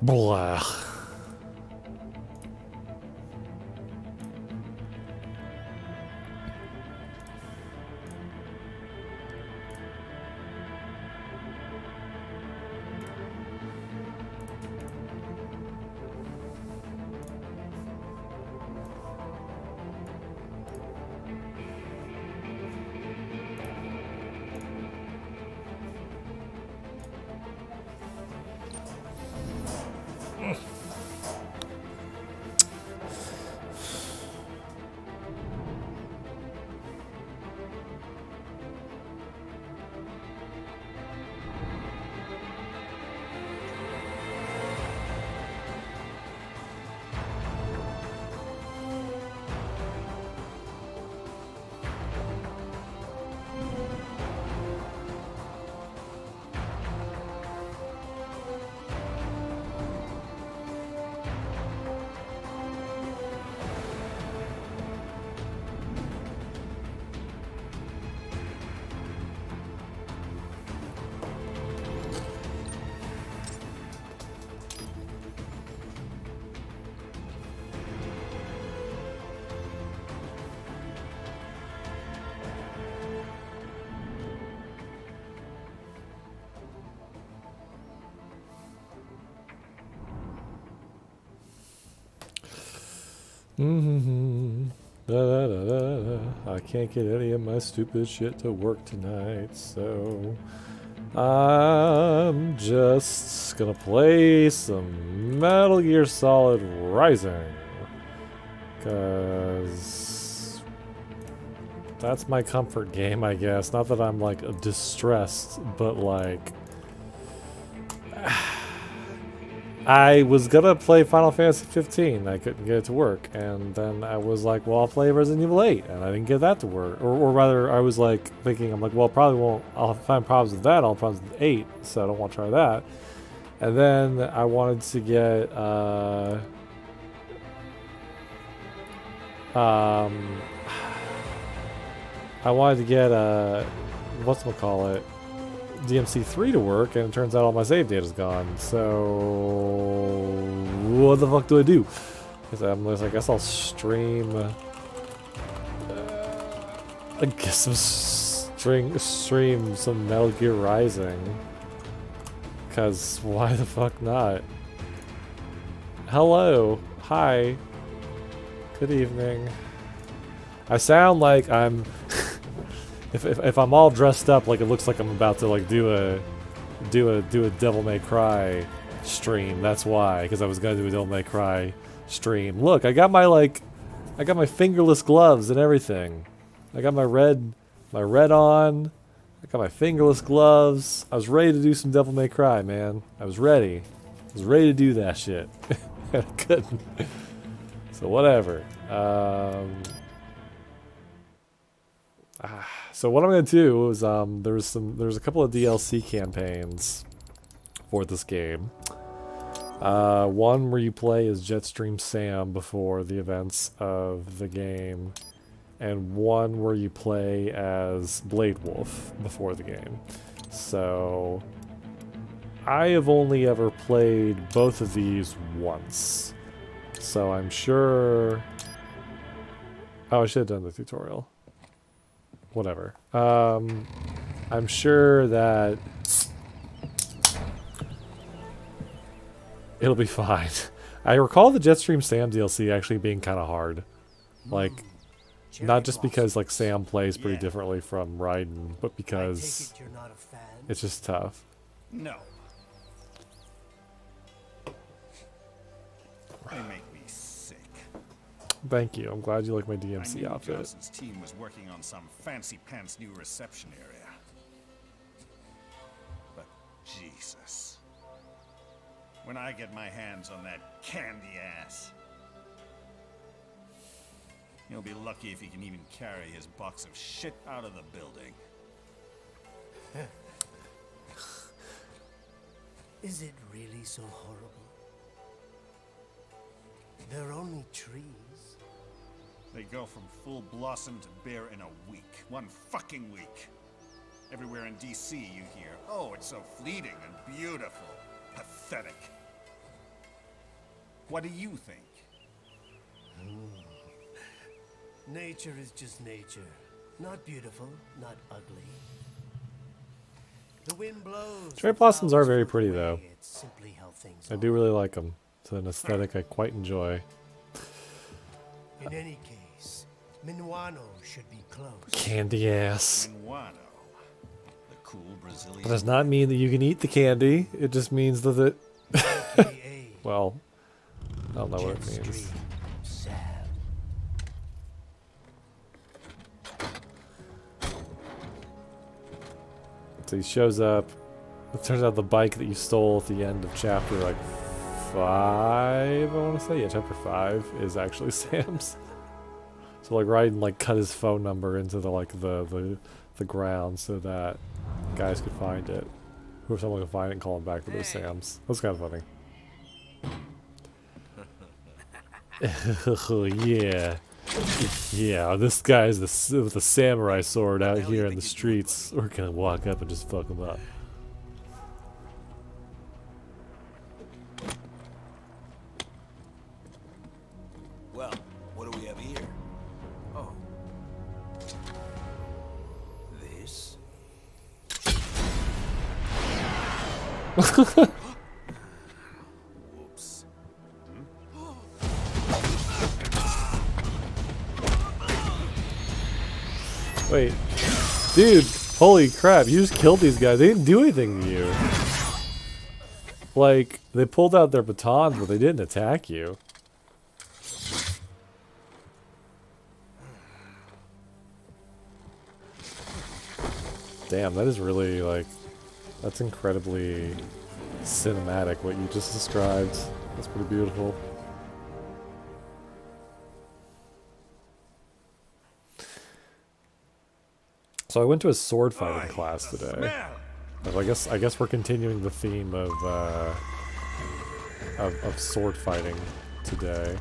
Blah. Mm-hmm. Da, da, da, da. I can't get any of my stupid shit to work tonight, so I'm just gonna play some Metal Gear Solid Rising. Cause that's my comfort game, I guess. Not that I'm like distressed, but like I was gonna play Final Fantasy 15. I couldn't get it to work, and then I was like, "Well, I'll play Resident Evil 8," and I didn't get that to work. Or rather, I was like thinking, "I'm like, well, probably won't. I'll find problems with that. I'll have problems with 8, so I don't want to try that." And then I wanted to get I wanted to get whatchamacallit, DMC3 to work, and it turns out all my save data's gone. So what the fuck do I do? I guess I'll stream. I guess I'm stream some Metal Gear Rising. Cause why the fuck not? Hello, hi, good evening. I sound like I'm. If I'm all dressed up, like it looks like I'm about to like do a Devil May Cry stream. That's why, because I was gonna do a Devil May Cry stream. Look, I got my fingerless gloves and everything. I got my red on. I got my fingerless gloves. I was ready to do some Devil May Cry, man. I was ready. I was ready to do that shit. I couldn't. So whatever. So what I'm gonna do is there's a couple of DLC campaigns for this game. One where you play as Jetstream Sam before the events of the game, and one where you play as Blade Wolf before the game. So I have only ever played both of these once, so I'm sure. Oh, I should have done the tutorial. Whatever. I'm sure that it'll be fine. I recall the Jetstream Sam DLC actually being kind of hard. Like, not just because like Sam plays pretty differently from Raiden, but because it's just tough. No. They make me sick. Thank you. I'm glad you like my DMC outfit. Johnson's team was working on some fancy pants new reception area. But Jesus. When I get my hands on that candy ass, he'll be lucky if he can even carry his box of shit out of the building. Is it really so horrible? They're only trees. They go from full blossom to bare in a week. One fucking week. Everywhere in DC you hear, oh, it's so fleeting and beautiful. Pathetic. What do you think? Nature is just nature. Not beautiful, not ugly. The wind blows. Cherry the blossoms are flowers very float pretty, away. though. It's simply how things I are. do really like them. It's an aesthetic I quite enjoy. In any case, Minuano should be closed. Candy ass. Minuano. The cool Brazilian. That does not mean that you can eat the candy. It just means that it. AKA Well, I don't know what it Jetstream means. Sam. So he shows up. It turns out the bike that you stole at the end of chapter like 5, I want to say. Yeah, chapter 5 is actually Sam's. So like Raiden like cut his phone number into the ground so that guys could find it. Or someone could find it and call him back that it was Sam's. That's kind of funny. Yeah. Yeah, this guy's with the samurai sword out here in the streets. We're gonna walk up and just fuck him up. Well, what do we have here? Oh. This? Whoops. Wait. Dude, holy crap, you just killed these guys. They didn't do anything to you. Like, they pulled out their batons, but they didn't attack you. Damn, that is really, like, that's incredibly cinematic, what you just described. That's pretty beautiful. So I went to a sword fighting class today. Well, I guess we're continuing the theme of sword fighting today.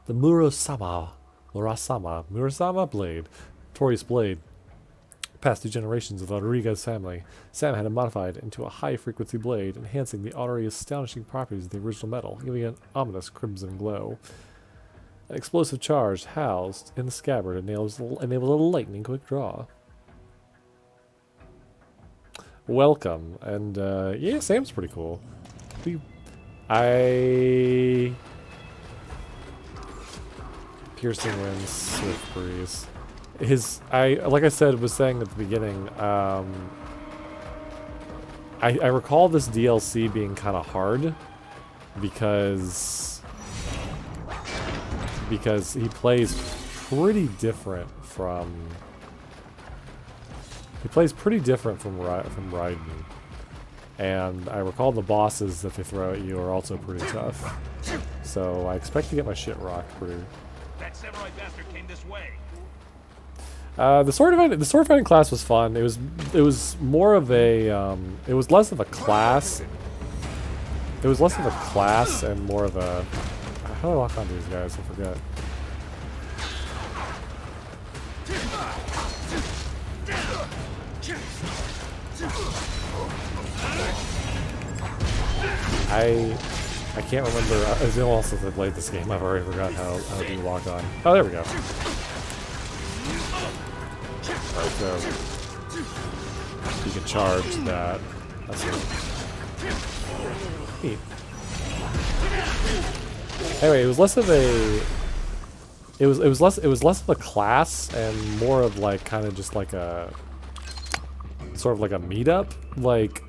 The Murasama blade, Tori's blade. Past 2 generations of the Rodriguez family, Sam had it modified into a high-frequency blade, enhancing the already astonishing properties of the original metal, giving it an ominous crimson glow. An explosive charge housed in the scabbard enables a lightning-quick draw. Welcome, and yeah, Sam's pretty cool. Piercing winds, swift breeze. Like I said, was saying at the beginning, I recall this DLC being kind of hard because he plays pretty different from Raiden, and I recall the bosses that they throw at you are also pretty tough. So I expect to get my shit rocked pretty. That samurai bastard came this way. The sword fighting class was fun. It was more of a it was less of a class. It was less of a class and more of a, how do I lock onto these guys? I forget. I can't remember. As the only since I played this game, I've already forgotten how to do lock on. Oh, there we go. Alright, so you can charge that. That's neat. Anyway, it was less of a. It was less of a class and more of like kind of just like a sort of like a meetup. Like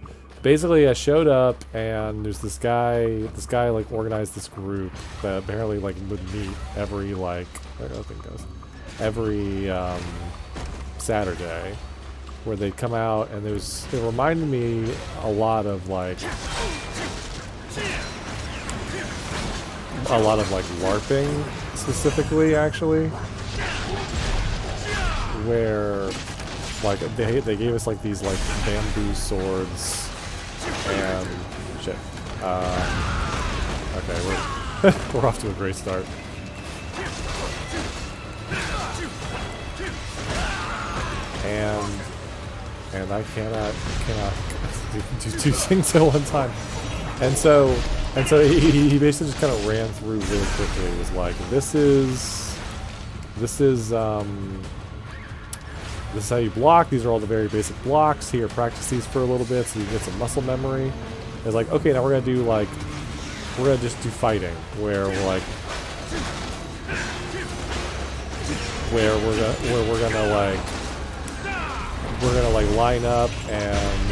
basically I showed up and there's this guy like organized this group that apparently like would meet every like every Saturday, where they'd come out, and it reminded me a lot of like LARPing specifically, actually, where like they gave us like these like bamboo swords and shit. Okay, we're off to a great start. and I cannot do two things at one time. And so he basically just kind of ran through really quickly. He was like, this is how you block. These are all the very basic blocks. Here, practice these for a little bit so you get some muscle memory. It's like, okay, now we're gonna just do fighting, where we're gonna line up and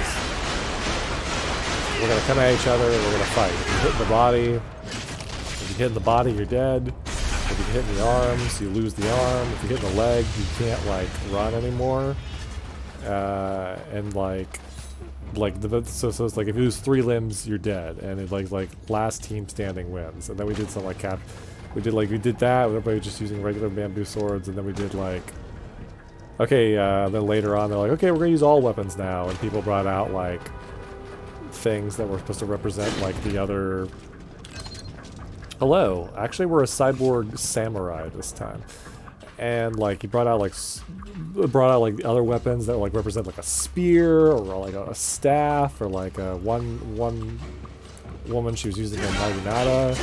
we're gonna come at each other and we're gonna fight. If you hit in the body, you're dead. If you hit in the arms, you lose the arm. If you hit in the leg, you can't like run anymore. And so it's like if you lose 3 limbs, you're dead. And it like last team standing wins. And then we did some like we did that. Everybody was just using regular bamboo swords, and then we did like. Okay, then later on they're like, okay, we're gonna use all weapons now, and people brought out like things that were supposed to represent like the other. Hello, actually we're a cyborg samurai this time, and like he brought out like other weapons that like represent like a spear or like a staff or like one woman, she was using a naginata.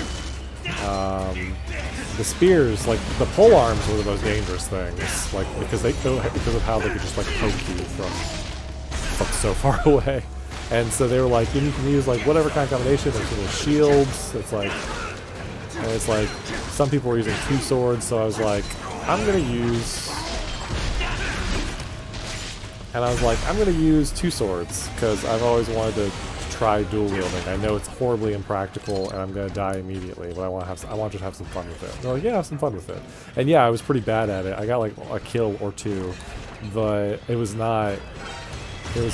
The spears, like the pole arms, were the most dangerous things, like because of how they could just like poke you from so far away, and so they were like, you can use like whatever kind of combination. There's little shields. It's like some people were using 2 swords, so I was like, I'm gonna use 2 swords because I've always wanted to try dual wielding. I know it's horribly impractical and I'm gonna die immediately, but I want to have some fun with it. They're like, yeah, have some fun with it. And yeah, I was pretty bad at it. I got like a kill or 2, but it was not great. I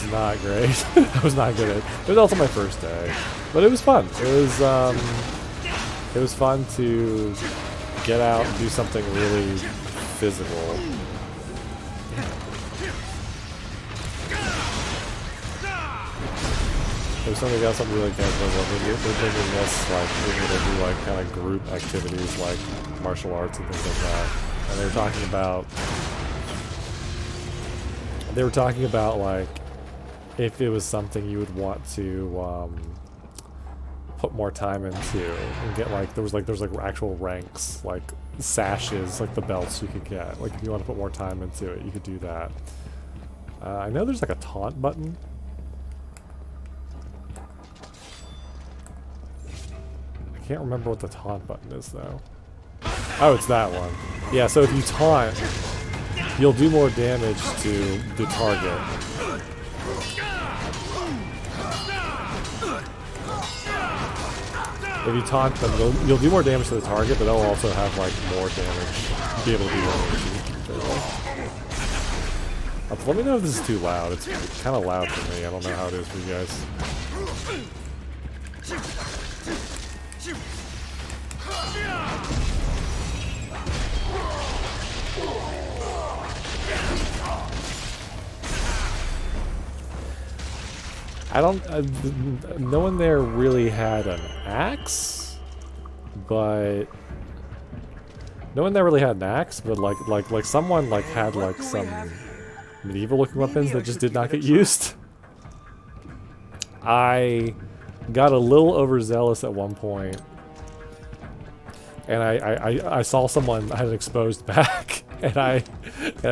was not good at it. It was also my first day, but it was fun. It was fun to get out and do something really physical. There's something else I'm really excited about. They're bringing this, like, being able to do, like, kind of group activities like martial arts and things like that. And they were talking about, like, if it was something you would want to, put more time into and get, like, there's actual ranks, like, sashes, like the belts you could get. Like, if you want to put more time into it, you could do that. I know there's, like, a taunt button. I can't remember what the taunt button is, though. Oh, it's that one. Yeah, so if you taunt, you'll do more damage to the target. If you taunt them, you'll do more damage to the target, but they'll also have, like, more damage. Be able to do more damage. Let me know if this is too loud. It's kind of loud for me. I don't know how it is for you guys. No one there really had an axe, but like someone like had like some medieval looking weapons that just did not get used. I got a little overzealous at one point, and I saw someone had an exposed back, and I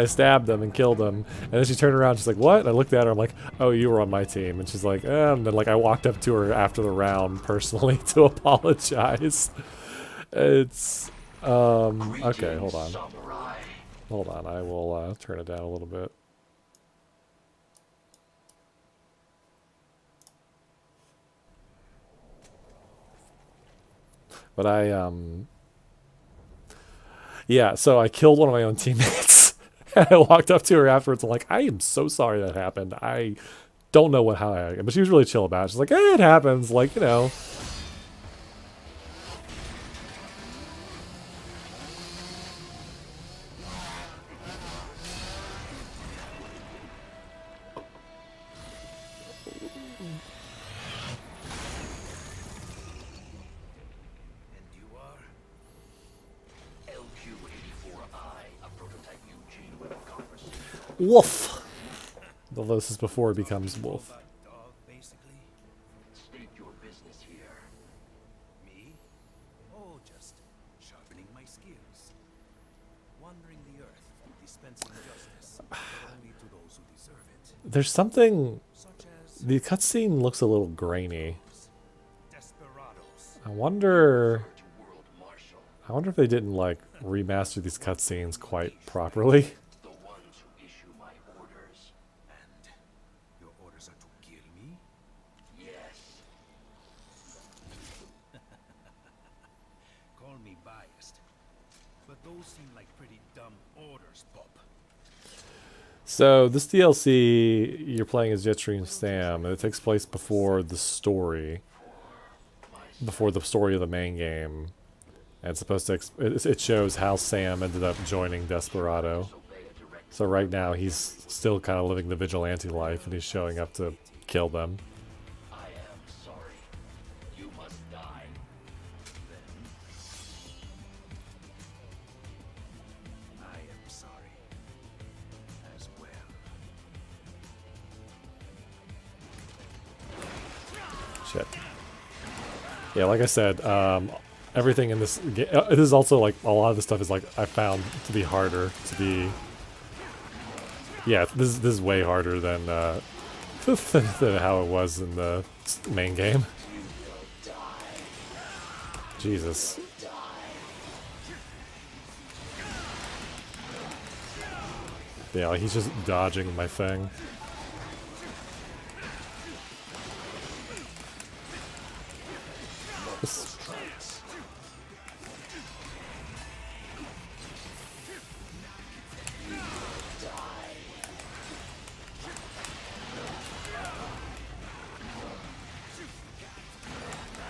stabbed them and killed them. And then she turned around, she's like, "What?" And I looked at her, I'm like, "Oh, you were on my team." And she's like, and then like I walked up to her after the round personally to apologize. It's okay. Hold on. I will turn it down a little bit. But yeah, so I killed one of my own teammates. And I walked up to her afterwards. I'm like, I am so sorry that happened. I don't know how I... But she was really chill about it. She's like, it happens. Like, you know. Woof. Although this is before he becomes wolf. Dog, basically. State your business here. Me? Oh, just sharpening my skills. Wandering the earth, dispensing justice, but only to those who deserve it. There's something. Such as The cutscene looks a little grainy. desperados. I wonder. To World Marshal, I wonder if they didn't like remaster these cutscenes quite properly. the ones who issue my orders. And your orders are to kill me? Yes. Call me biased. But those seem like pretty dumb orders, Pop. So this DLC, you're playing as Jetstream Sam, and it takes place before the story, before the story of the main game. And it's supposed to it shows how Sam ended up joining Desperado. So right now he's still kind of living the vigilante life, and he's showing up to kill them. I am sorry. You must die. I am sorry. As well. Shit. Yeah, like I said, everything in this game, it is also like a lot of the stuff is like I found to be harder to be. Yeah, this is way harder than than how it was in the main game. Jesus. Yeah, like he's just dodging my thing. This-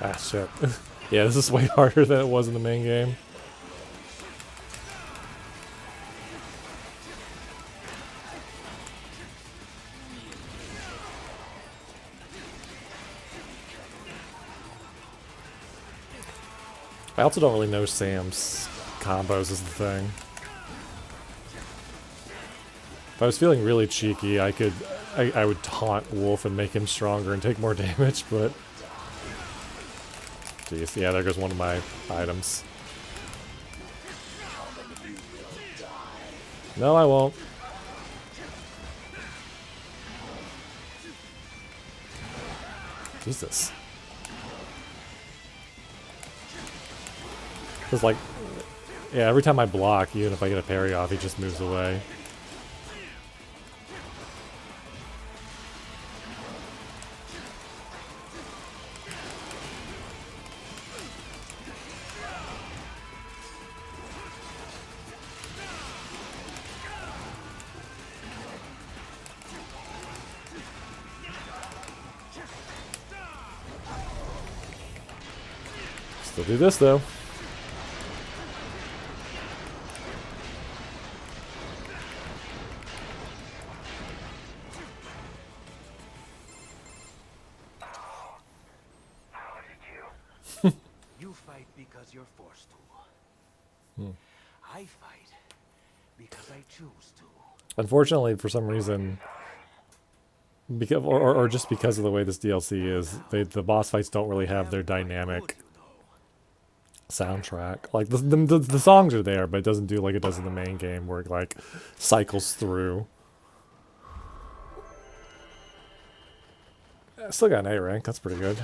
Ah, shit. Yeah, this is way harder than it was in the main game. I also don't really know Sam's combos is the thing. If I was feeling really cheeky, I would taunt Wolf and make him stronger and take more damage, but... Jeez, yeah, there goes one of my items. No, I won't. Jesus. Because, like, yeah, every time I block, even if I get a parry off, he just moves away. Still do this, though. You fight because you're forced to. I fight because I choose to. Unfortunately, for some reason, because or just because of the way this DLC is, the boss fights don't really have their dynamic soundtrack. Like the songs are there, but it doesn't do like it does in the main game, where it like cycles through. I still got an A rank. That's pretty good.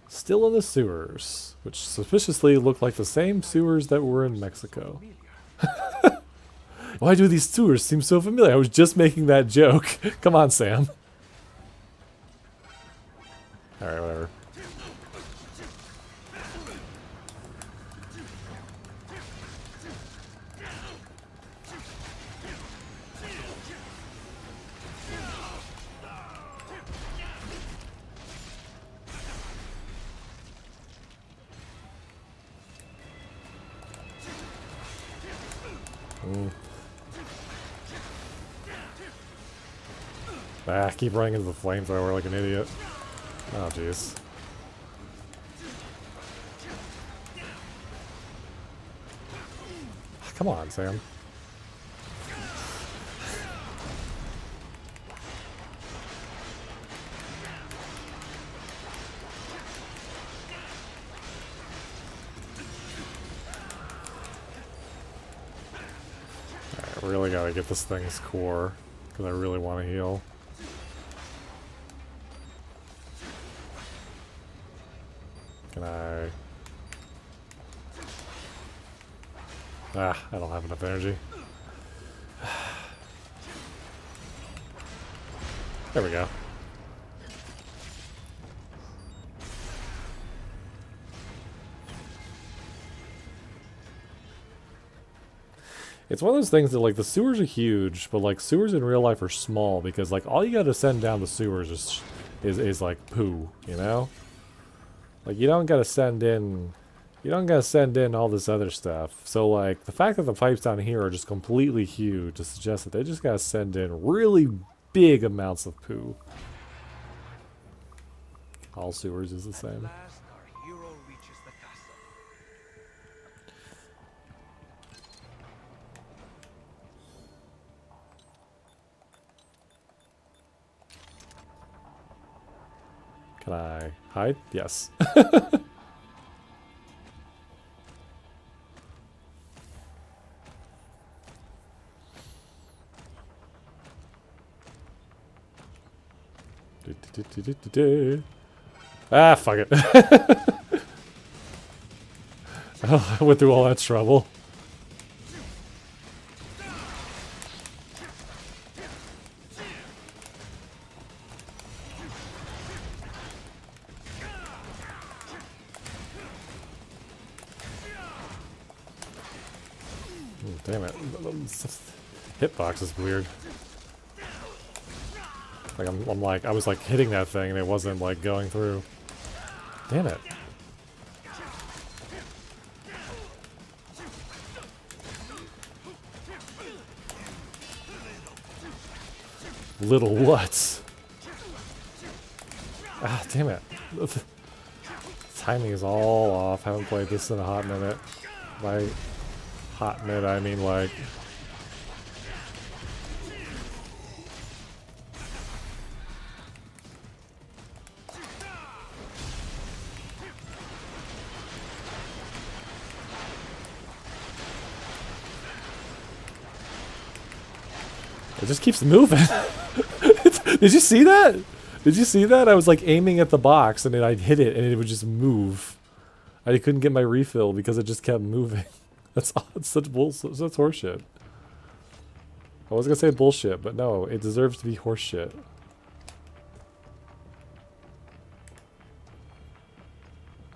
Still in the sewers, which suspiciously look like the same sewers that were in Mexico. Why do these sewers seem so familiar? I was just making that joke. Come on, Sam. Alright, whatever. Ah, keep running into the flamethrower like an idiot. Oh, jeez. Come on, Sam. Alright, really gotta get this thing's core, because I really want to heal. Can I... Ah, I don't have enough energy. There we go. It's one of those things that, like, the sewers are huge, but, like, sewers in real life are small because, like, all you gotta send down the sewers is like, poo, you know? Like, you don't gotta send in... You don't gotta send in all this other stuff. So, like, the fact that the pipes down here are just completely huge to suggest that they just gotta send in really big amounts of poo. All sewers is the At same. last, our hero reaches the castle. Can I hide? Yes. Ah, fuck it. Oh, I went through all that trouble. Damn it. Hitbox is weird. Like, I'm like, I was like hitting that thing and it wasn't like going through. Damn it. Little what? Ah, damn it. Timing is all off. Haven't played this in a hot minute. By hot minute, I mean like... It just keeps moving. Did you see that? Did you see that? I was like aiming at the box and then I'd hit it and it would just move. I couldn't get my refill because it just kept moving. That's such bullshit. That's horseshit. I was gonna say bullshit, but no, it deserves to be horseshit.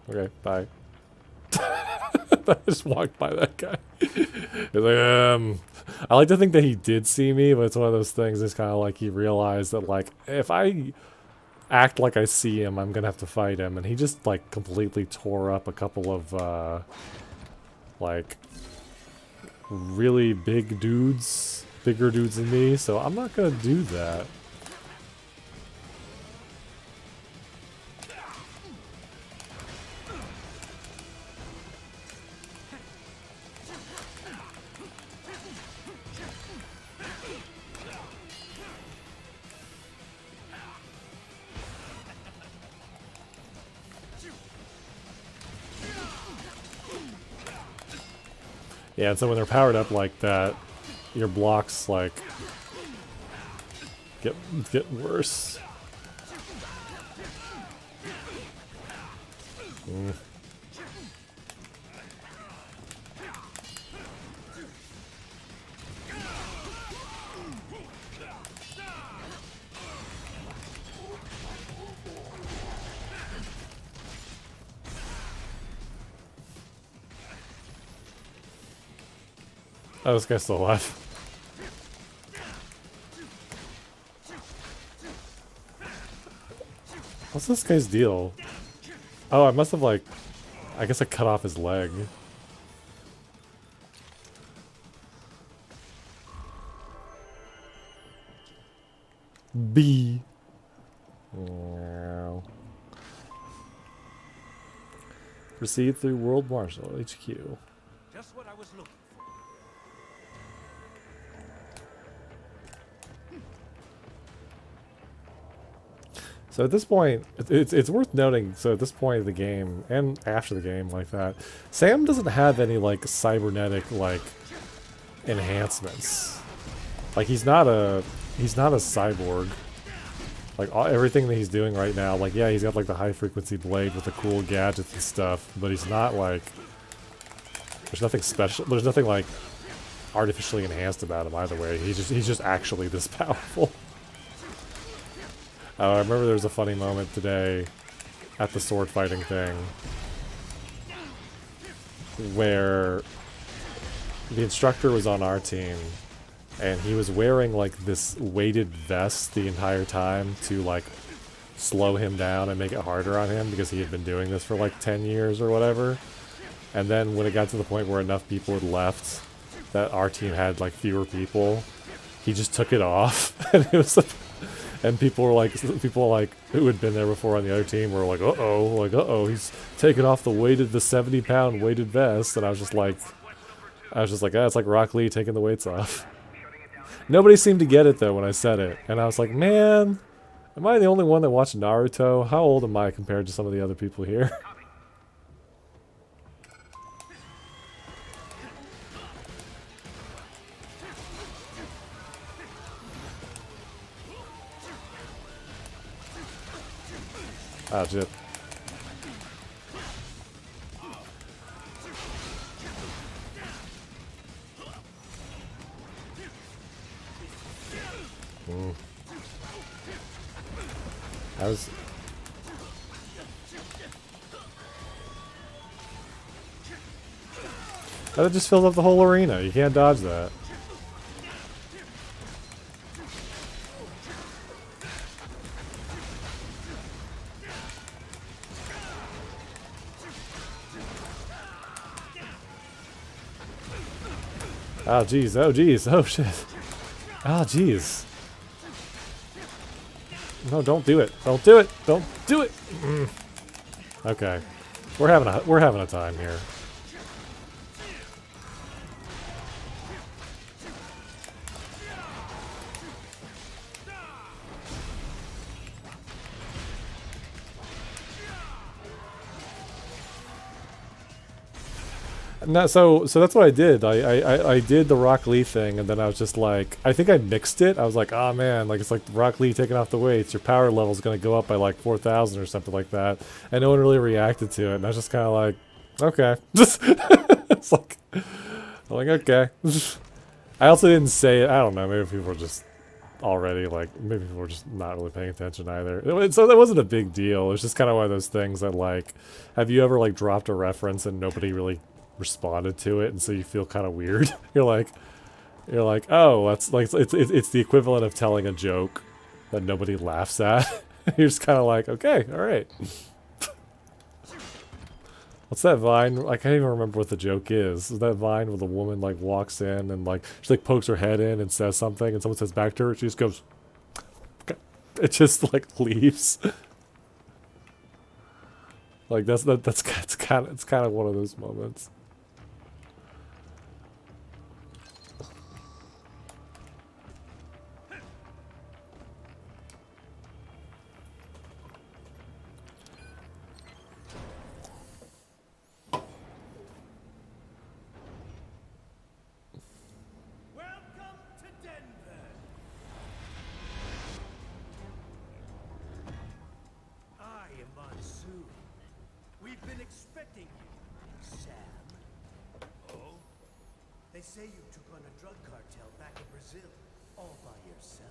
Okay, bye. I just walked by that guy. He's like, I like to think that he did see me, but it's one of those things. It's kind of like he realized that, like, if I act like I see him, I'm gonna have to fight him, and he just like completely tore up a couple of like really big dudes, bigger dudes than me. So I'm not gonna do that. Yeah, and so when they're powered up like that, your blocks like get worse. Oh, this guy's still alive. What's this guy's deal? Oh, I must have like... I guess I cut off his leg. B. Meow. Proceed through World Marshal HQ. Just what I was looking for. So at this point, it's worth noting, so at this point of the game, and after the game like that, Sam doesn't have any, like, cybernetic, like, enhancements. Like, he's not a cyborg. Like, everything that he's doing right now, like, yeah, he's got, like, the high-frequency blade with the cool gadgets and stuff, but he's not, like... There's nothing special, there's nothing, like, artificially enhanced about him either way. He's just actually this powerful. I remember there was a funny moment today at the sword fighting thing where the instructor was on our team and he was wearing like this weighted vest the entire time to like slow him down and make it harder on him because he had been doing this for like 10 years or whatever. And then when it got to the point where enough people had left that our team had like fewer people, he just took it off and it was and people who had been there before on the other team were like, uh-oh, he's taking off the 70-pound weighted vest. And I was just like, it's like Rock Lee taking the weights off. Nobody seemed to get it though when I said it. And I was like, man, am I the only one that watched Naruto? How old am I compared to some of the other people here? Ah, shit. That just fills up the whole arena. You can't dodge that. Oh jeez, oh jeez, oh shit. Oh jeez. No, don't do it. Don't do it. Don't do it. Okay. We're having a time here. No, so that's what I did. I did the Rock Lee thing, and then I was just like, I think I mixed it. I was like, oh man, like it's like Rock Lee taking off the weights. Your power level is gonna go up by like 4,000 or something like that, and no one really reacted to it. And I was just kind of like, okay, it's like, I'm like okay. I also didn't say it. I don't know. Maybe people were just already like, maybe people were just not really paying attention either. So that wasn't a big deal. It was just kind of one of those things that like, have you ever like dropped a reference and nobody really responded to it, and so you feel kind of weird. You're like, oh, that's like it's the equivalent of telling a joke that nobody laughs at. You're just kind of like, okay, all right. What's that vine? I can't even remember what the joke is. Is that vine where the woman like walks in and like she like pokes her head in and says something, and someone says back to her, she just goes, okay. It just like leaves. Like it's kind of one of those moments. They say you took on a drug cartel back in Brazil, all by yourself.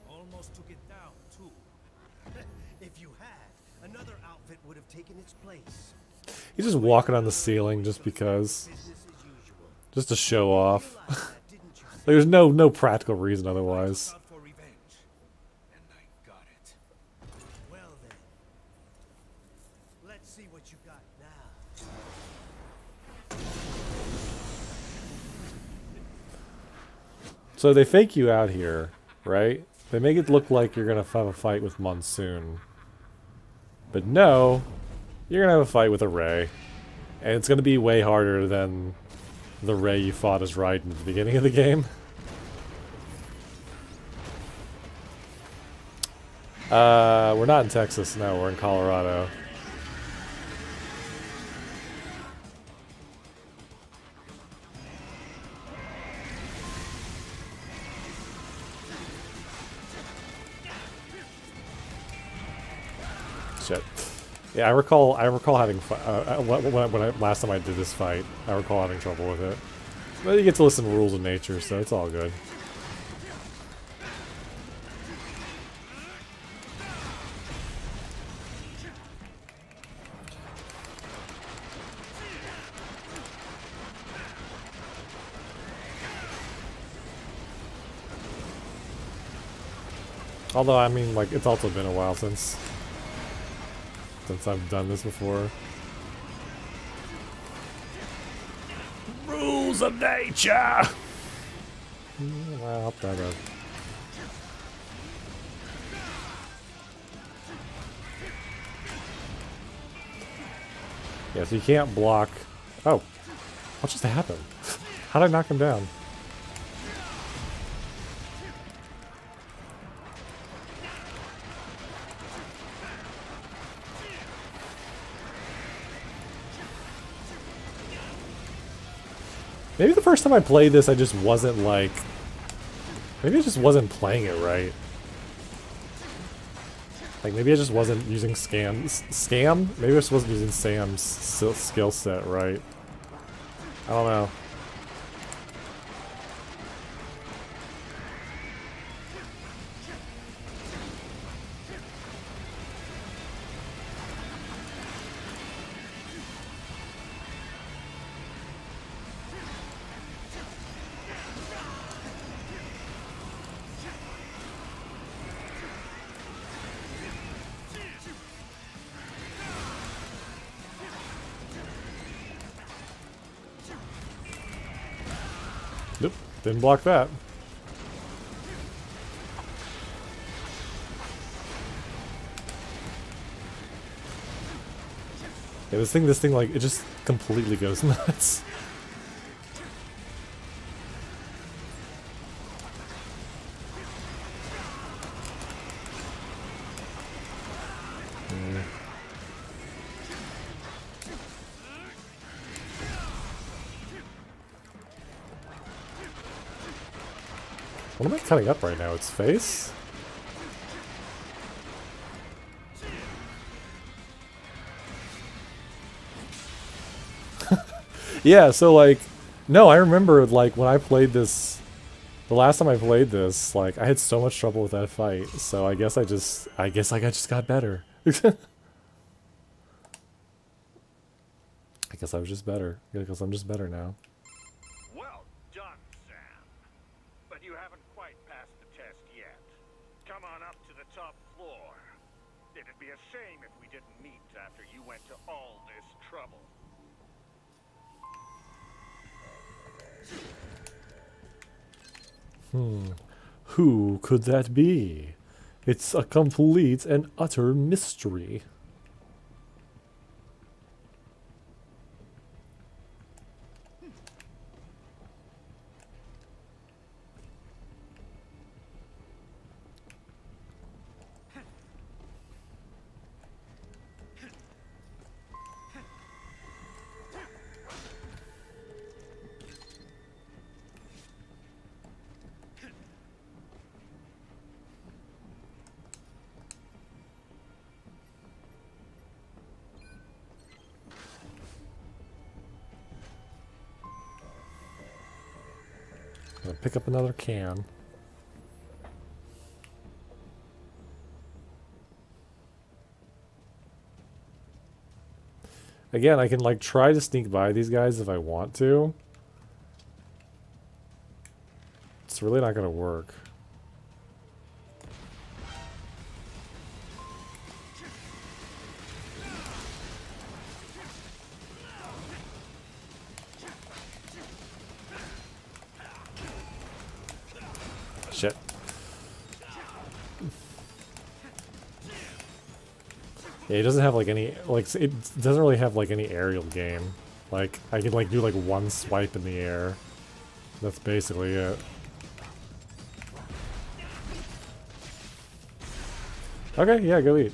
Almost took it down, too. If you had, another outfit would have taken its place. He's just walking on the ceiling just because. Just to show off. There's no practical reason otherwise. Well then, let's see what you got now. So they fake you out here, right? They make it look like you're gonna have a fight with Monsoon. But no, you're gonna have a fight with a Ray. And it's gonna be way harder than the Ray you fought as Raiden at the beginning of the game. We're not in Texas, no, we're in Colorado. Shit. Yeah, I recall having last time I did this fight, I recall having trouble with it. But you get to listen to rules of nature, so it's all good. Although, I mean, like, it's also been a while since I've done this before. Rules of nature! Well, that goes. Yeah, so you can't block. Oh, what just happened? How did I knock him down? Maybe the first time I played this, I just wasn't like... Maybe I just wasn't playing it right. Like, maybe I just wasn't using Scam? Maybe I just wasn't using Sam's skill set right. I don't know. Nope, didn't block that. Yeah, this thing, like, it just completely goes nuts. What am I cutting up right now? Its face? Yeah, so like, no, I remember like when I played this, the last time I played this, like I had so much trouble with that fight. So I guess I just got better. I guess I was just better. Because I'm just better now. Well done, Sam. But you haven't quite passed the test yet. Come on up to the top floor. It'd be a shame if we didn't meet after you went to all this trouble. Who could that be? It's a complete and utter mystery. Gonna pick up another can. Again, I can like try to sneak by these guys if I want to. It's really not gonna work. Shit. Yeah, it doesn't have like any like it doesn't really have like any aerial game. Like I can like do like one swipe in the air. That's basically it. Okay, yeah, go eat.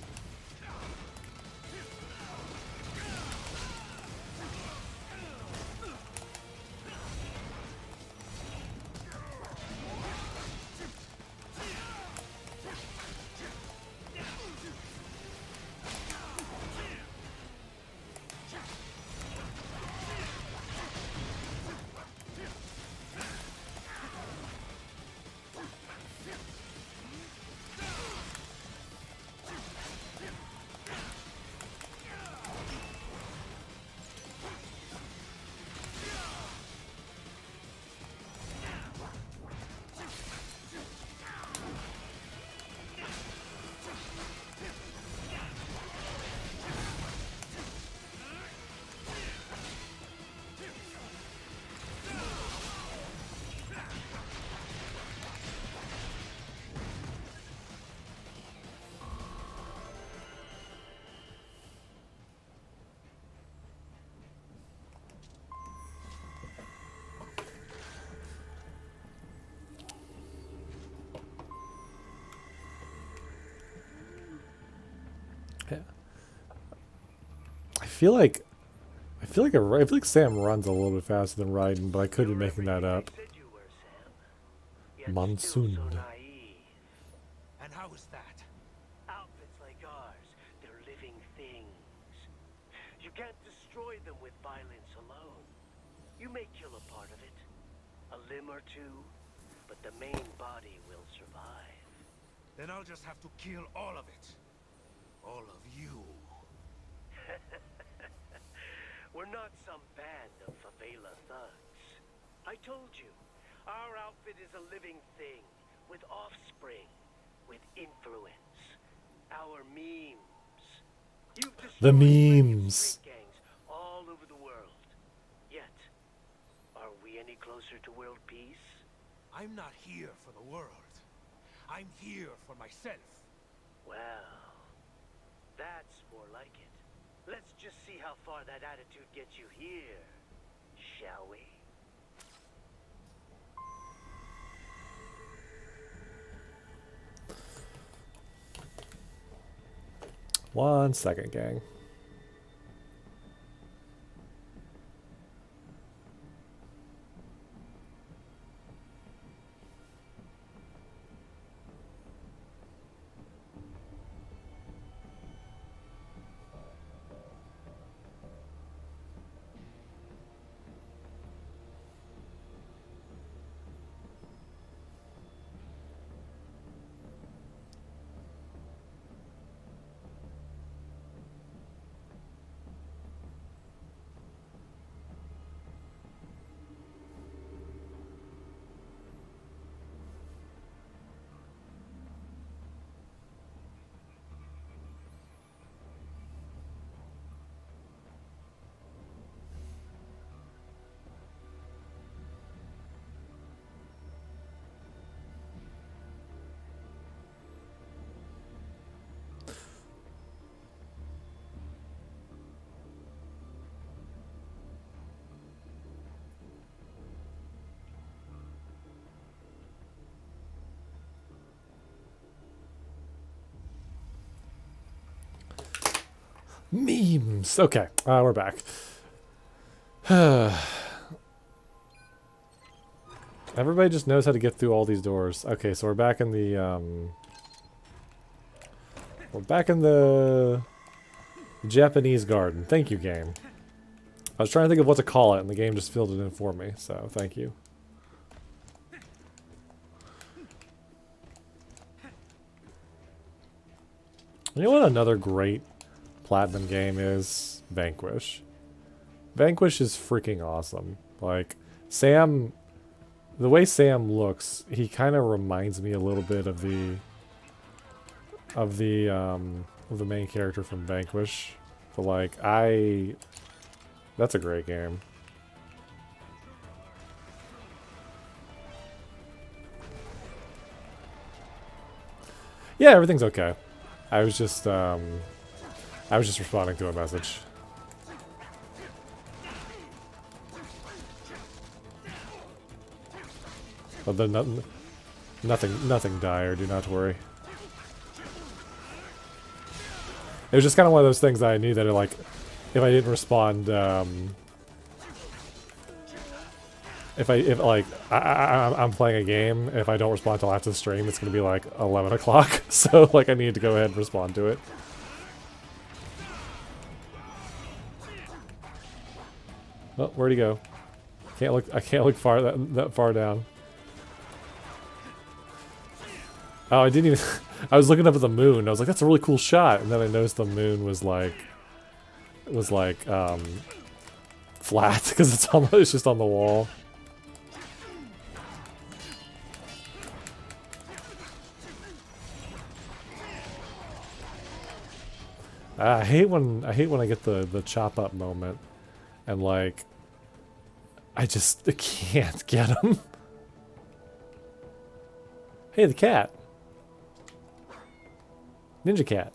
Yeah. I feel like I feel like Sam runs a little bit faster than Raiden, but I could be making that up. Said you were, Sam. Yet Monsoon. still so naive. And how is that? Outfits like ours, they're living things. You can't destroy them with violence alone. You may kill a part of it, a limb or two, but the main body will survive. Then I'll just have to kill all of it. All of you. We're not some band of favela thugs. I told you, our outfit is a living thing, with offspring, with influence. Our memes. You've The destroyed plenty of memes. street gangs all over the world. Yet, are we any closer to world peace? I'm not here for the world. I'm here for myself. Well, that's more like it. Let's just see how far that attitude gets you here, shall we? One second, gang. Memes. Okay, we're back. Everybody just knows how to get through all these doors. Okay, so we're back in the Japanese garden. Thank you, game. I was trying to think of what to call it, and the game just filled it in for me. So thank you. You know what another great Platinum game is? Vanquish. Vanquish is freaking awesome. Like, Sam, the way Sam looks, he kind of reminds me a little bit of the main character from Vanquish. But like, that's a great game. Yeah, everything's okay. I was just, I was just responding to a message. But then nothing dire, do not worry. It was just kind of one of those things that I knew that, like, if I didn't respond, I'm playing a game, and if I don't respond till after the stream, it's gonna be like 11 o'clock. So, like, I need to go ahead and respond to it. Oh, where'd he go? Can't look. I can't look far that far down. Oh, I didn't even. I was looking up at the moon. I was like, "That's a really cool shot," and then I noticed the moon was like flat because it's just on the wall. I hate when I get the chop up moment, and like I can't get him. Hey, the cat. Ninja cat.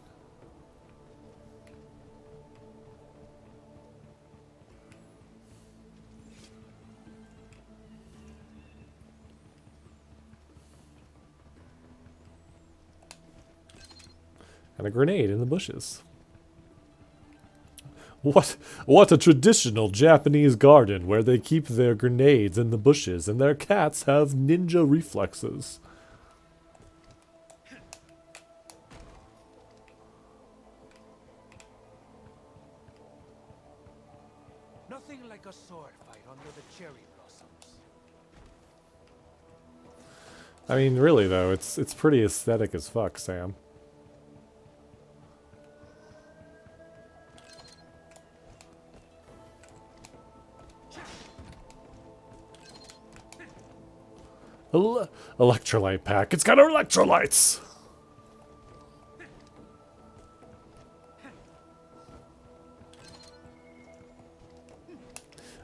And a grenade in the bushes. What a traditional Japanese garden where they keep their grenades in the bushes and their cats have ninja reflexes. Nothing like a sword fight under the cherry blossoms. I mean, really though, it's pretty aesthetic as fuck, Sam. Electrolyte pack. It's got electrolytes!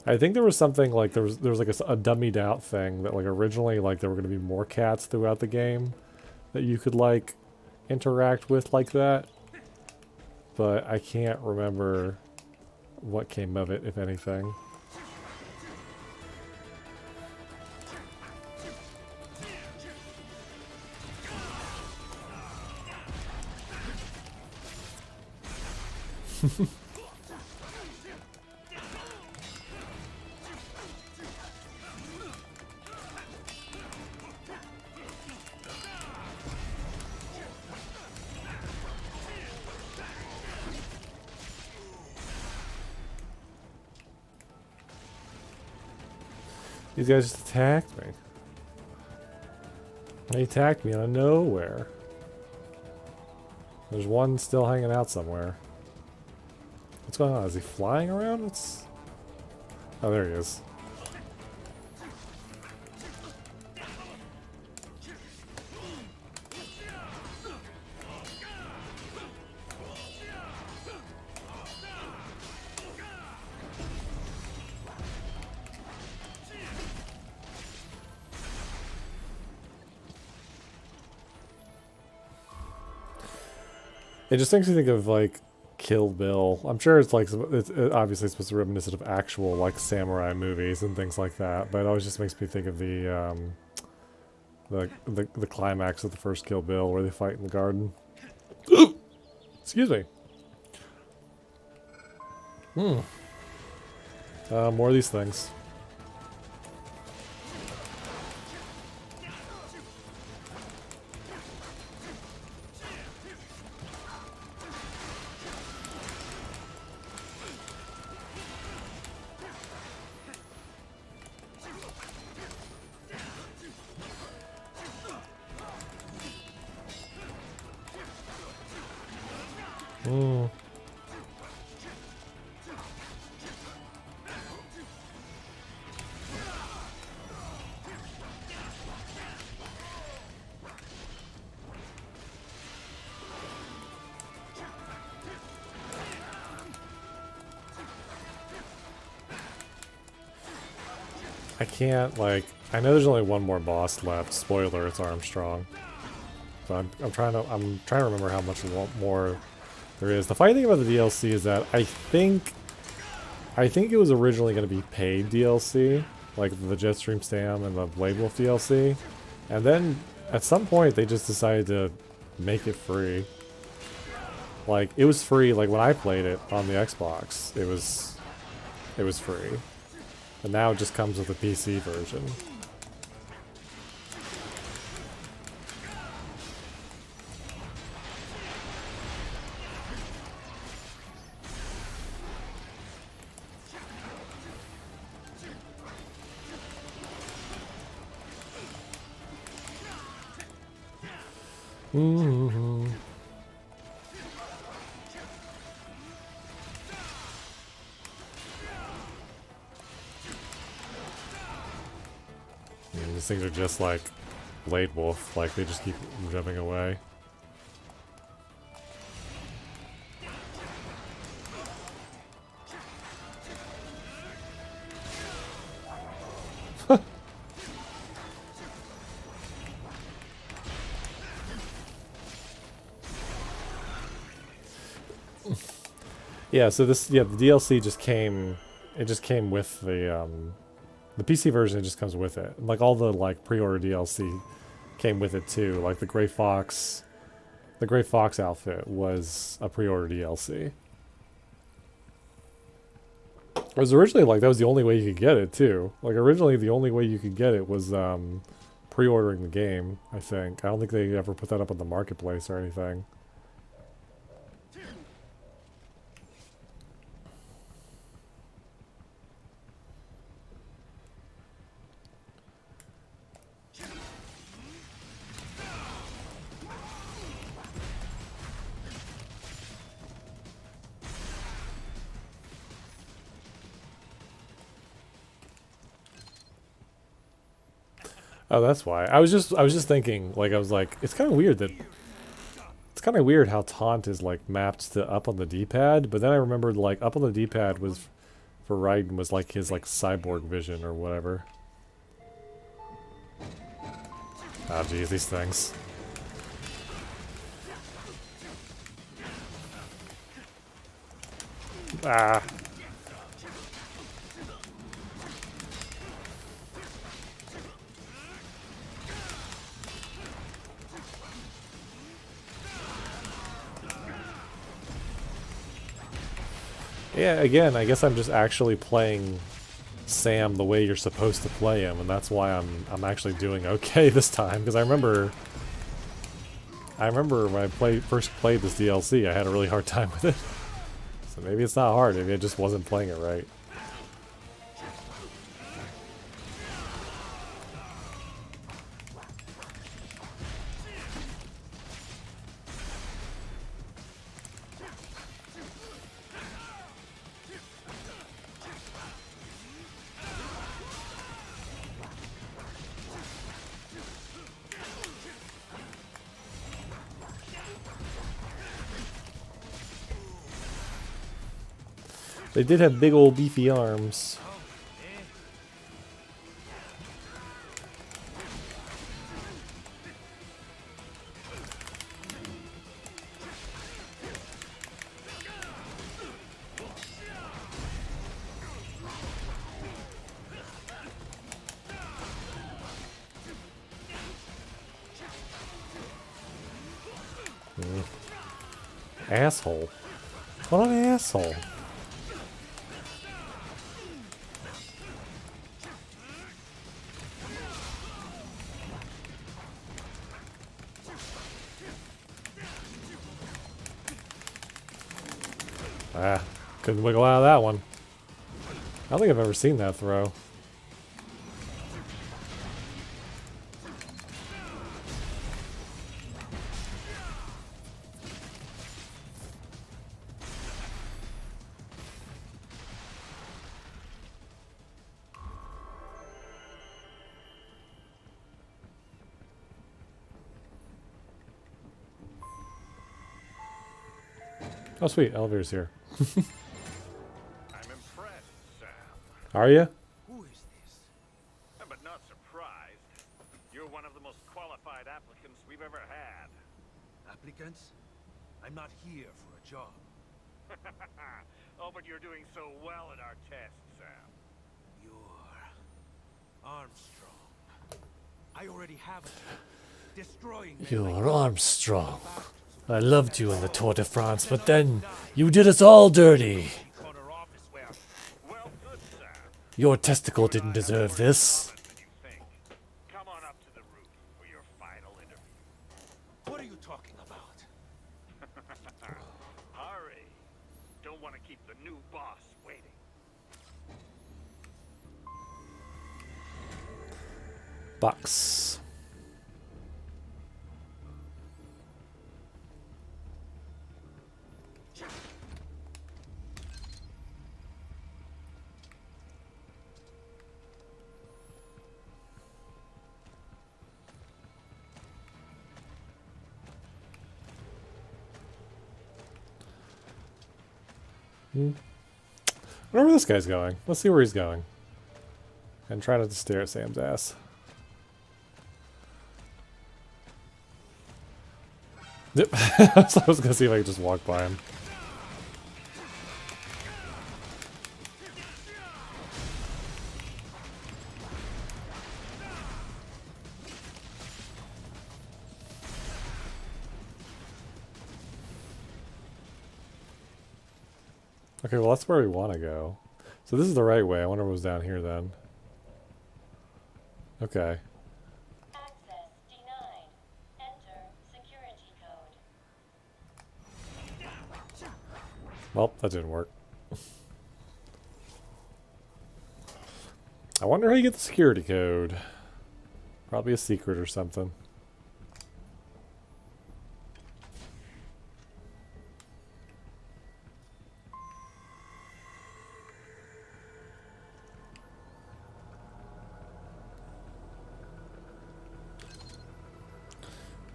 I think there was something like there was like a dummied out thing that like originally like there were going to be more cats throughout the game that you could like interact with like that, but I can't remember what came of it, if anything. These guys just attacked me. They attacked me out of nowhere. There's one still hanging out somewhere. What's going on? Is he flying around? Oh, there he is. It just makes me think of like Kill Bill. I'm sure it's like it's obviously supposed to be reminiscent of actual like samurai movies and things like that, but it always just makes me think of the climax of the first Kill Bill where they fight in the garden. Excuse me. More of these things. I can't, like, I know there's only one more boss left. Spoiler, it's Armstrong. So I'm trying to remember how much more There is. The funny thing about the DLC is that I think it was originally going to be paid DLC, like the Jetstream Sam and the Blade Wolf DLC, and then at some point they just decided to make it free. Like it was free. Like when I played it on the Xbox, it was free, and now it just comes with a PC version. Mm-hmm. These things are just like Blade Wolf, like they just keep jumping away. Yeah, so the DLC just came, it just came with the PC version, it just comes with it. Like all the like pre-order DLC came with it too. Like the Gray Fox outfit was a pre-order DLC. It was originally like that was the only way you could get it too. Like originally the only way you could get it was pre-ordering the game, I think. I don't think they ever put that up on the marketplace or anything. Oh, that's why. I was just thinking, like, I was like, it's kind of weird how taunt is like mapped to up on the D-pad, but then I remembered like up on the D-pad was for Raiden was like his like cyborg vision or whatever. Ah, geez, these things. Ah. Yeah, again, I guess I'm just actually playing Sam the way you're supposed to play him, and that's why I'm actually doing okay this time. Because I remember when I first played this DLC, I had a really hard time with it. So maybe it's not hard. Maybe I just wasn't playing it right. They did have big old beefy arms. Asshole. What an asshole. Ah, couldn't wiggle out of that one. I don't think I've ever seen that throw. Oh sweet, elevator's here. I'm impressed, Sam. Are you? Who is this? But not surprised. You're one of the most qualified applicants we've ever had. Applicants? I'm not here for a job. Oh, but you're doing so well at our tests, Sam. You're Armstrong. I already have it. Destroying men like You're Armstrong. I loved you in the Tour de France, but then you did us all dirty. corner office where Well, good, Sam. Your testicle didn't deserve this. Than you think. Come on up to the roof for your final interview. what are you talking about? Hurry. Don't want to keep the new boss waiting. Box. I wonder where this guy's going. Let's see where he's going. And try not to stare at Sam's ass. Yep. So I was gonna see if I could just walk by him. Okay, well that's where we want to go. So this is the right way. I wonder what was down here then. Okay. Access denied. Enter security code. Well, that didn't work. I wonder how you get the security code. Probably a secret or something.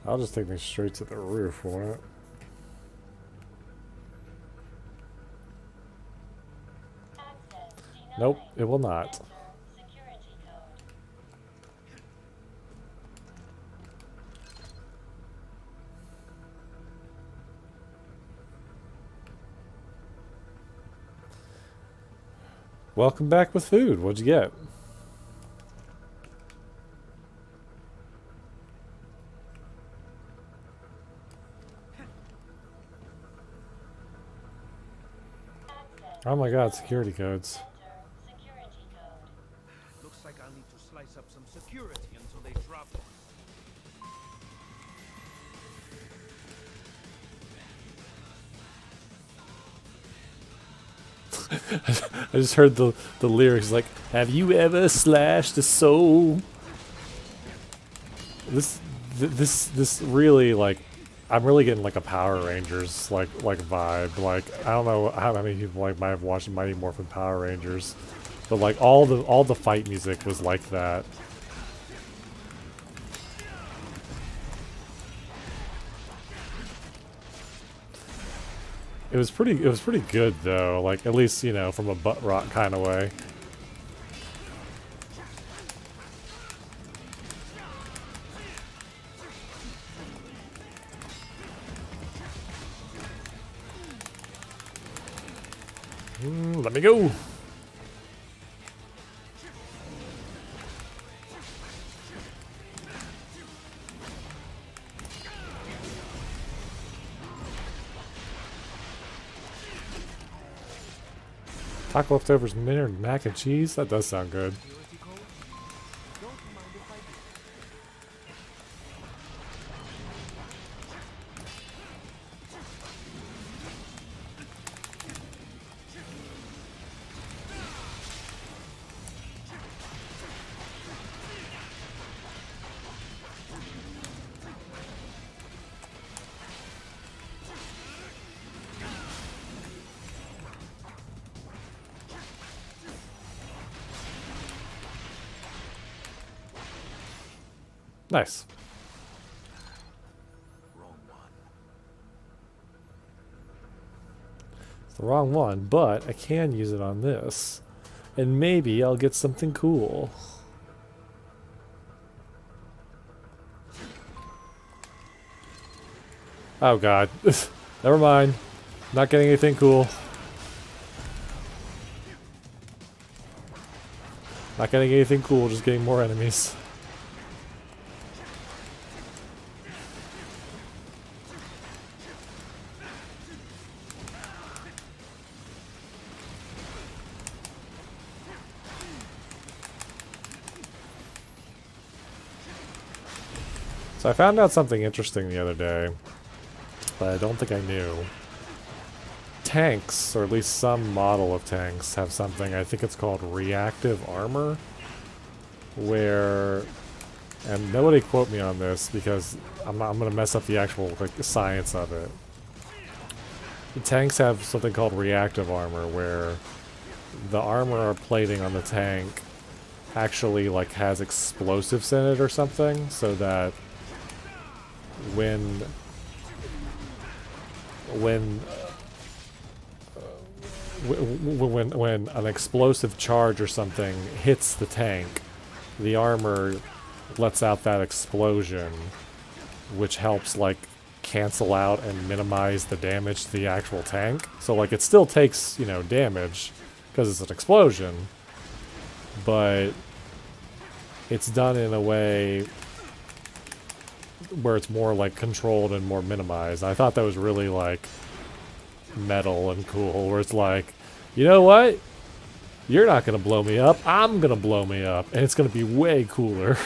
I'll just take me straight to the roof, won't it? Access denied. Nope, it will not. Enter security code. Welcome back with food. What'd you get? Access Oh my god, security codes. enter security code. Looks like I'll need to slice up some security until they drop one. I just heard the lyrics like, "Have you ever slashed a soul?" This really like, I'm really getting like a Power Rangers like vibe. Like I don't know how many people like might have watched Mighty Morphin Power Rangers, but like all the fight music was like that. It was pretty good though, like at least, you know, from a butt rock kind of way. Let me go. Taco leftovers, minute mac and cheese. That does sound good. Security code? Don't mind if I do. Nice. Wrong one. It's the wrong one, but I can use it on this. And maybe I'll get something cool. Oh god. Never mind. Not getting anything cool. Not getting anything cool, just getting more enemies. So I found out something interesting the other day, but I don't think I knew. Tanks, or at least some model of tanks, have something, I think it's called reactive armor, where, and nobody quote me on this because I'm going to mess up the actual like the science of it. The tanks have something called reactive armor, where the armor or plating on the tank actually like has explosives in it or something, so that when an explosive charge or something hits the tank, the armor lets out that explosion, which helps like cancel out and minimize the damage to the actual tank. So like it still takes, you know, damage because it's an explosion, but it's done in a way where it's more like controlled and more minimized. I thought that was really like metal and cool, where it's like, you know what? You're not gonna blow me up, I'm gonna blow me up, and it's gonna be way cooler.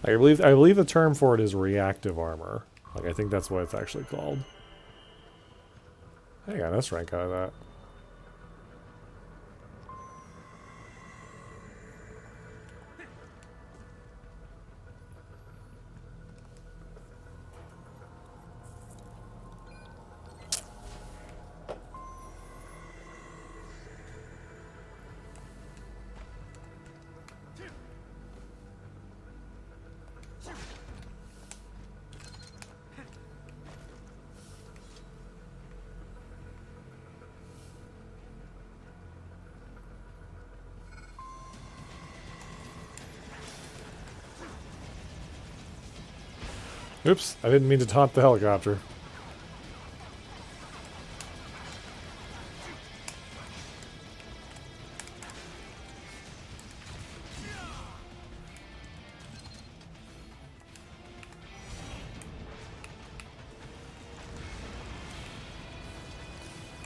I believe the term for it is reactive armor. Like, I think that's what it's actually called. I got an S rank out of that. Oops, I didn't mean to taunt the helicopter.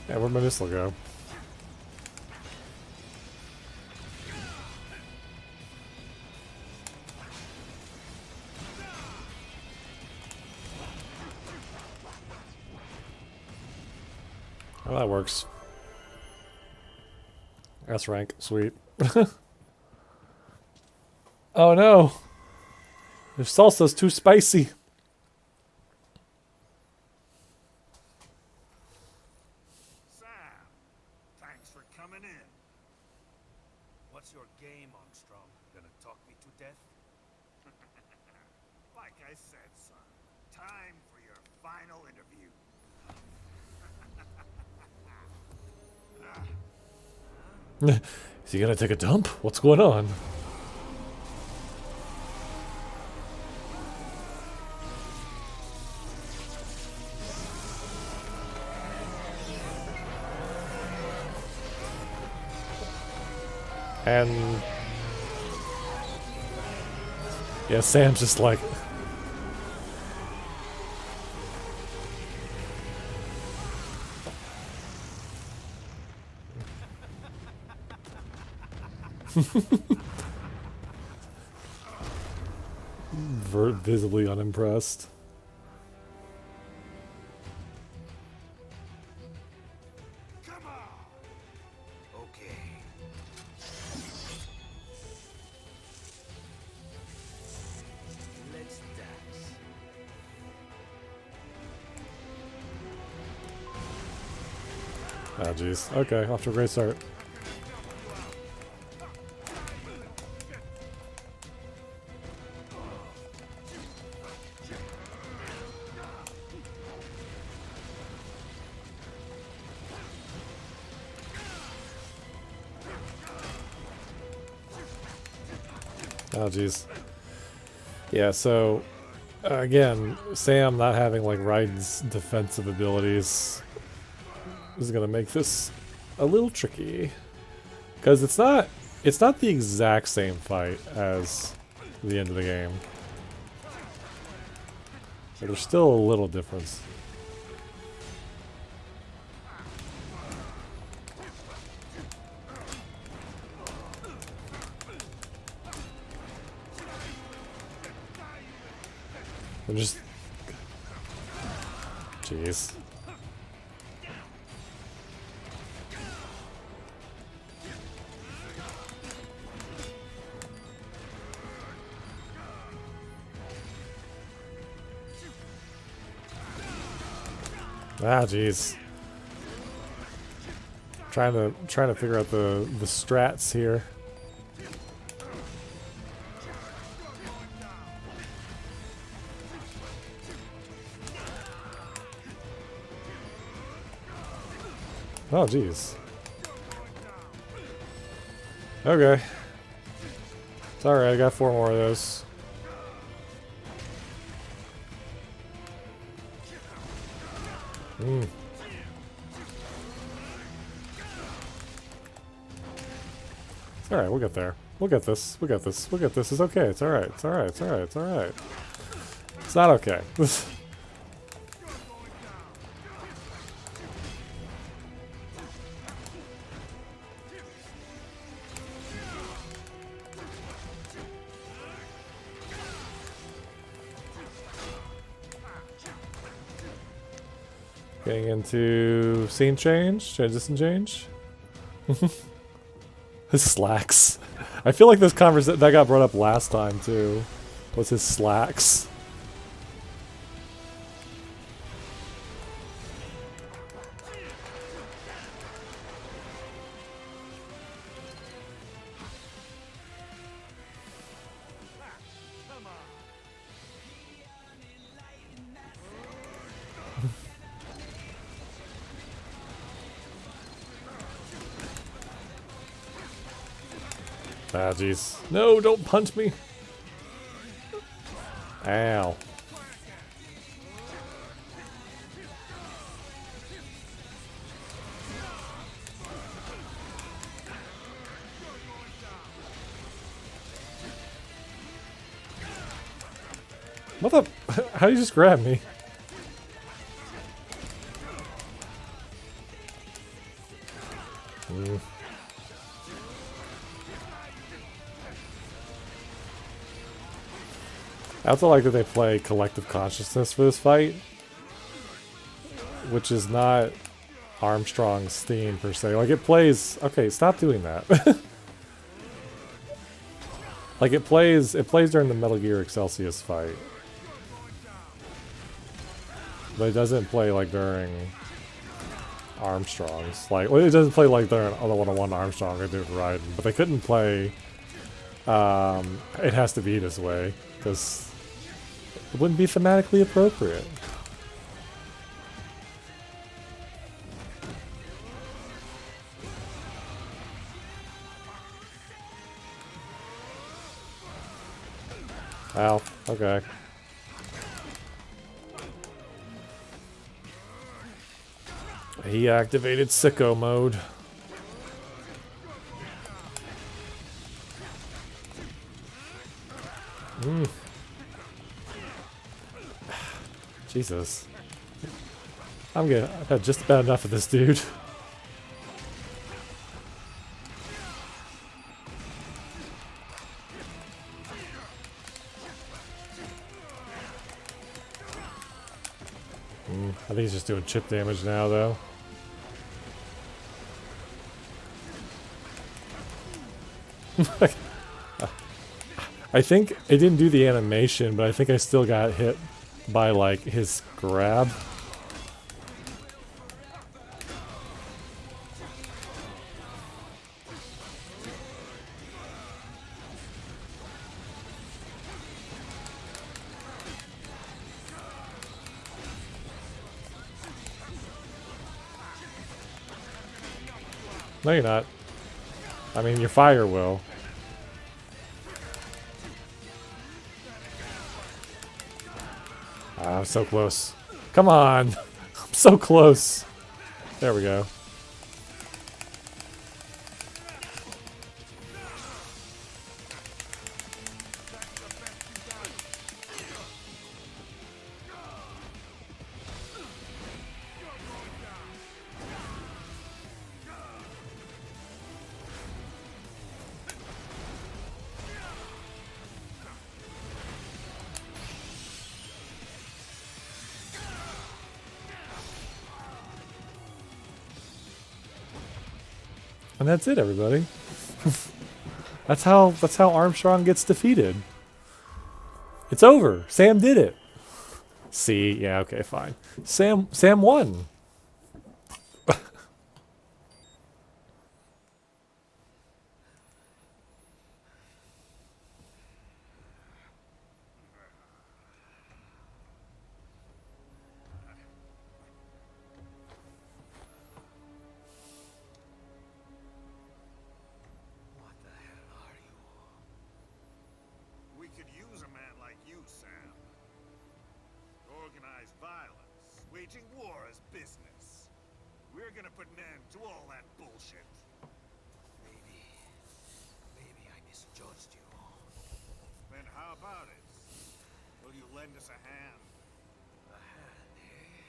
Yeah, where'd my missile go? Oh, that works. S rank, sweet. Oh no! The salsa's too spicy. Sam, thanks for coming in. What's your game, Armstrong? Gonna talk me to death? Like I said, son, time for your final interview. Is he gonna take a dump? What's going on? And yeah, Sam's just like visibly unimpressed. Come on! Okay. Let's dance. Ah, jeez. Okay, off to a great start. Oh, jeez. Yeah, so, again, Sam not having, like, Raiden's defensive abilities is gonna make this a little tricky. Because it's not the exact same fight as the end of the game. But there's still a little difference. I'm just... Jeez. Ah, jeez. Trying to figure out the strats here. Oh, jeez. Okay. It's alright, I got 4 more of those. It's alright, we'll get there. We'll get this. We'll get this. We'll get this. It's okay. It's alright. It's alright. It's alright. It's alright. It's not okay. Getting into scene change, transition change. His slacks. I feel like this conversation that got brought up last time too. Was his slacks? Ah, jeez. No, don't punch me. Ow. What the? How do you just grab me? I also like that they play Collective Consciousness for this fight, which is not Armstrong's theme per se. Like it plays. Okay, stop doing that. Like it plays during the Metal Gear Excelsius fight, but it doesn't play like during Armstrong's. Like well, it doesn't play like during the 101 Armstrong or Duke Raiden. But they couldn't play. It has to be this way because. It wouldn't be thematically appropriate. Ow. Okay. He activated sicko mode. Jesus. I've had just about enough of this dude. I think he's just doing chip damage now, though. I think it didn't do the animation, but I think I still got hit by like his grab. No, you're not. I mean, your fire will. I'm so close. Come on. I'm so close. There we go. And that's it, everybody. That's how Armstrong gets defeated. It's over. Sam did it. See, yeah, okay, fine. Sam won. What the hell are you? We could use a man like you, Sam. Organized violence, waging war as business. We're gonna put an end to all that bullshit. Maybe I misjudged you. Then how about it? Will you lend us a hand? A hand, eh?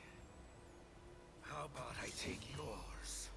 How about I take yours?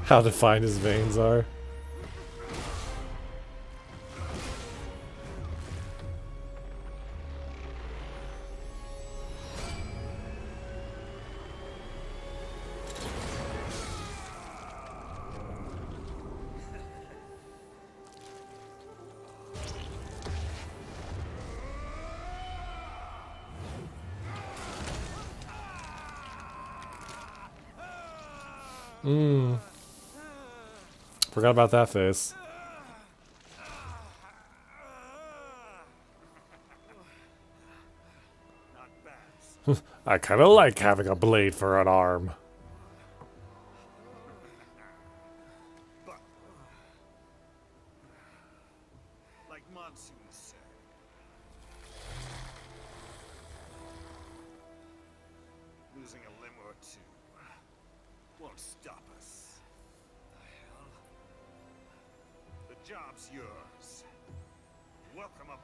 How defined his veins are. Forgot about that face. Not bad. I kind of like having a blade for an arm. But, like Monsoon said, losing a limb or two won't stop us. The hell? The job's yours. Welcome aboard.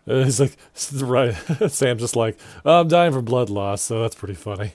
He's like, right. Sam's just like, oh, I'm dying from blood loss, so that's pretty funny.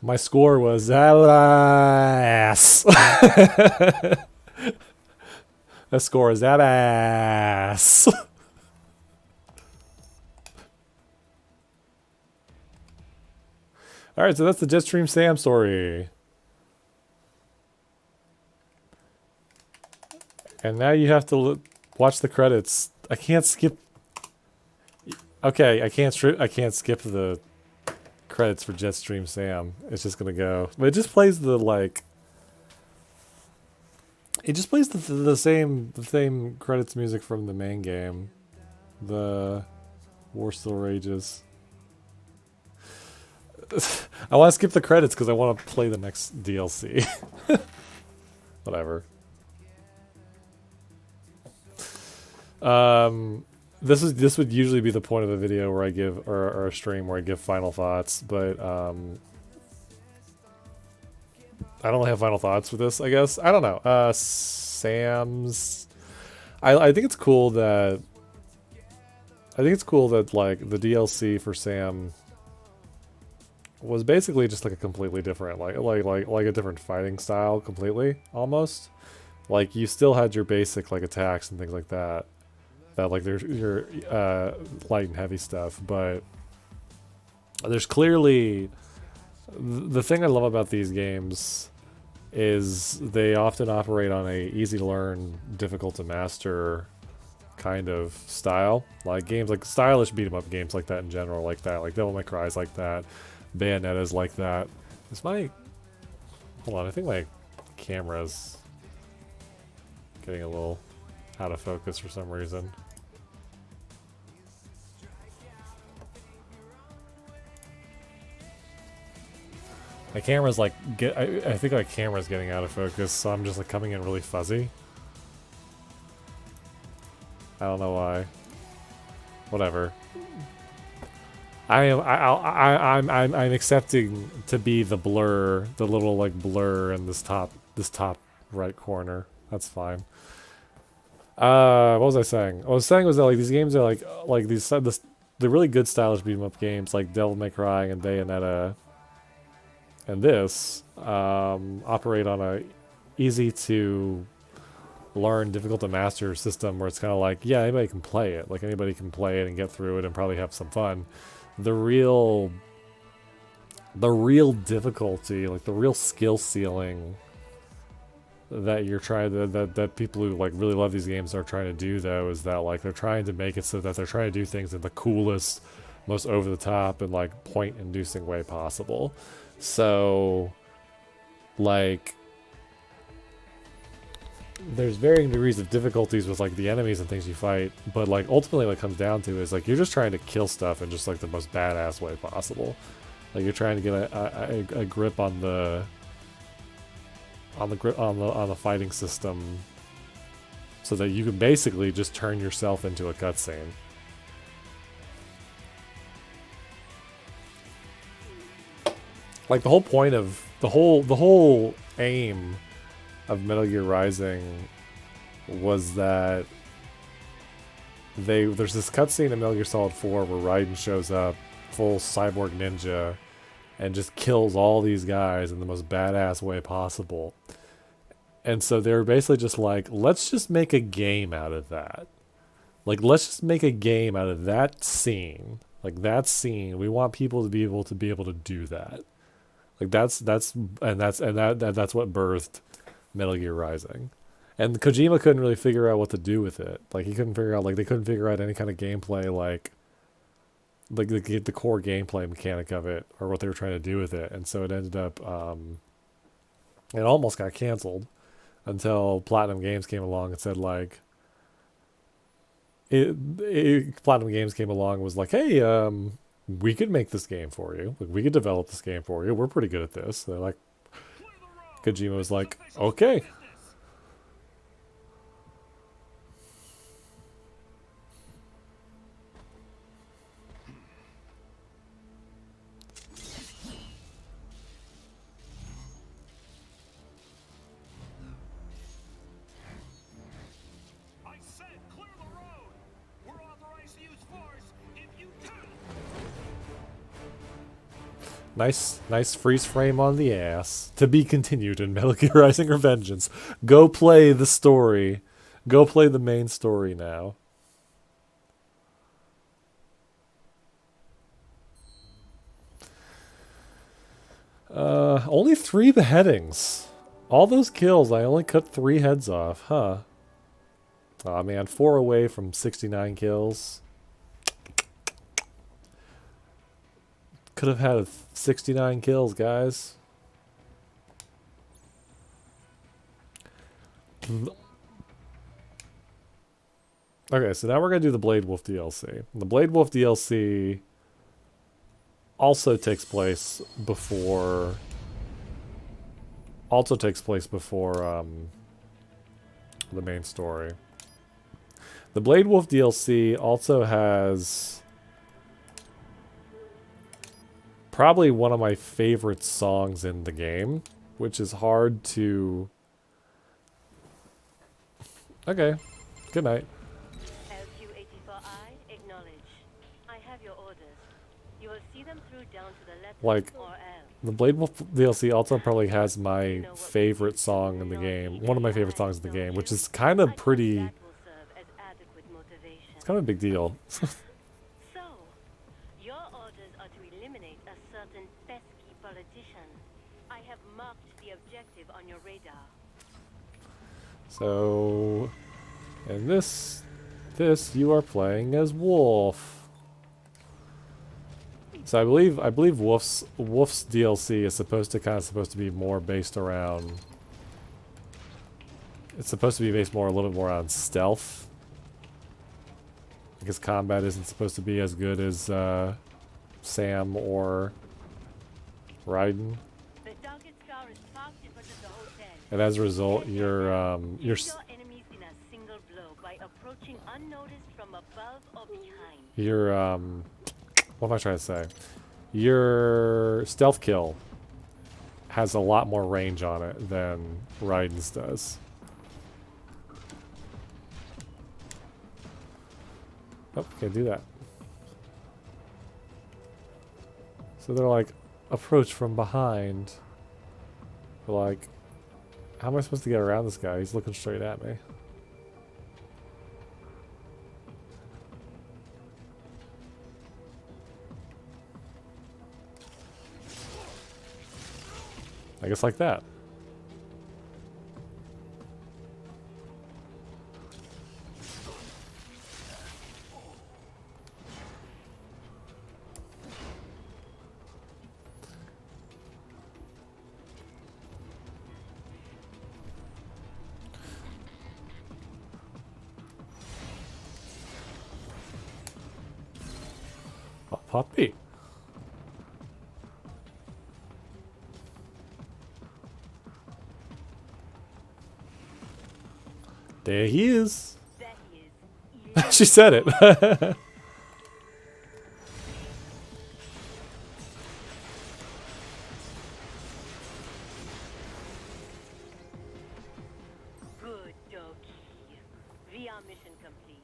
My score was ass. That score is ass. All right, so that's the Jetstream Sam story. And now you have to watch the credits. I can't skip. Okay, I can't skip the credits for Jetstream Sam. It's just gonna go. But it just plays the like. It just plays the same credits music from the main game. The War Still Rages. I want to skip the credits because I want to play the next DLC. Whatever. This would usually be the point of the video where I give or a stream where I give final thoughts, but I don't really have final thoughts with this. I guess I don't know. Sam's. I think it's cool that. I think it's cool that like the DLC for Sam was basically just like a completely different like a different fighting style completely almost. Like you still had your basic like attacks and things like that. That like there's your light and heavy stuff, but there's clearly the thing I love about these games is they often operate on a easy to learn, difficult to master kind of style. Like games like stylish beat 'em up games like that in general, like that, like Devil May Cry's like that, Bayonetta's like that. Is my hold on, I think my camera's getting a little out of focus for some reason. My camera's like I think my camera's getting out of focus, so I'm just like coming in really fuzzy. I don't know why. Whatever. I'm accepting to be the blur, the little like blur in this top right corner. That's fine. What was I saying? What I was saying was that like these games are like the really good stylish beat 'em up games like Devil May Cry and Bayonetta and this operate on a easy to learn, difficult to master system where it's kind of like, yeah, anybody can play it. Like anybody can play it and get through it and probably have some fun. The real difficulty, like the real skill ceiling that you're trying to that people who like really love these games are trying to do though is that like they're trying to make it so that they're trying to do things in the coolest, most over the top and like point inducing way possible. So like there's varying degrees of difficulties with like the enemies and things you fight, but like ultimately what it comes down to is like you're just trying to kill stuff in just like the most badass way possible. Like you're trying to get a grip on the fighting system so that you can basically just turn yourself into a cutscene. Like the whole point of the whole aim of Metal Gear Rising was that there's this cutscene in Metal Gear Solid 4 where Raiden shows up full cyborg ninja and just kills all these guys in the most badass way possible. And so they were basically just like, let's just make a game out of that. Like, let's just make a game out of that scene. Like that scene, we want people to be able to do that. Like that's what birthed Metal Gear Rising. And Kojima couldn't really figure out what to do with it. Like they couldn't figure out any kind of gameplay like the core gameplay mechanic of it or what they were trying to do with it. And so it ended up it almost got canceled until Platinum Games came along and said like Platinum Games came along and was like, hey, we could make this game for you. Like, we could develop this game for you. We're pretty good at this. They're like, Kojima was like, okay. I said clear the road. We're authorized to use force if you tell. Nice freeze frame on the ass. To be continued in Metal Gear Rising Revengeance. Go play the story. Go play the main story now. Only 3 beheadings. All those kills, I only cut 3 heads off, huh? Aw, man, 4 away from 69 kills. Could have had 69 kills, guys. Okay, so now we're going to do the Blade Wolf DLC. The Blade Wolf DLC also takes place before the main story. The Blade Wolf DLC also has probably one of my favorite songs in the game, which is hard to... Okay, good night. LQ-84I, acknowledge. I have your orders. You will see them through down to the letter Like, or L. the Blade Wolf DLC also probably has my favorite song in the game, one of my favorite songs in the game, which is kind of pretty... That will serve as adequate motivation. It's kind of a big deal. So, your orders are to eliminate a certain pesky politician. I have marked the objective on your radar. So, in this you are playing as Wolf. So I believe Wolf's DLC is supposed to be more based around. It's supposed to be based more a little bit more on stealth. Because combat isn't supposed to be as good as Sam or Raiden. The target star is parked in front of the hotel. And as a result, Hit you're your enemies in a single blow by approaching unnoticed from above or behind. what am I trying to say? Your stealth kill has a lot more range on it than Raiden's does. Oh, can't do that. So they're like, approach from behind. But like, how am I supposed to get around this guy? He's looking straight at me. I guess like that. Oh, puppy. There he is. There he is. She said it. Good doggy. VR mission complete.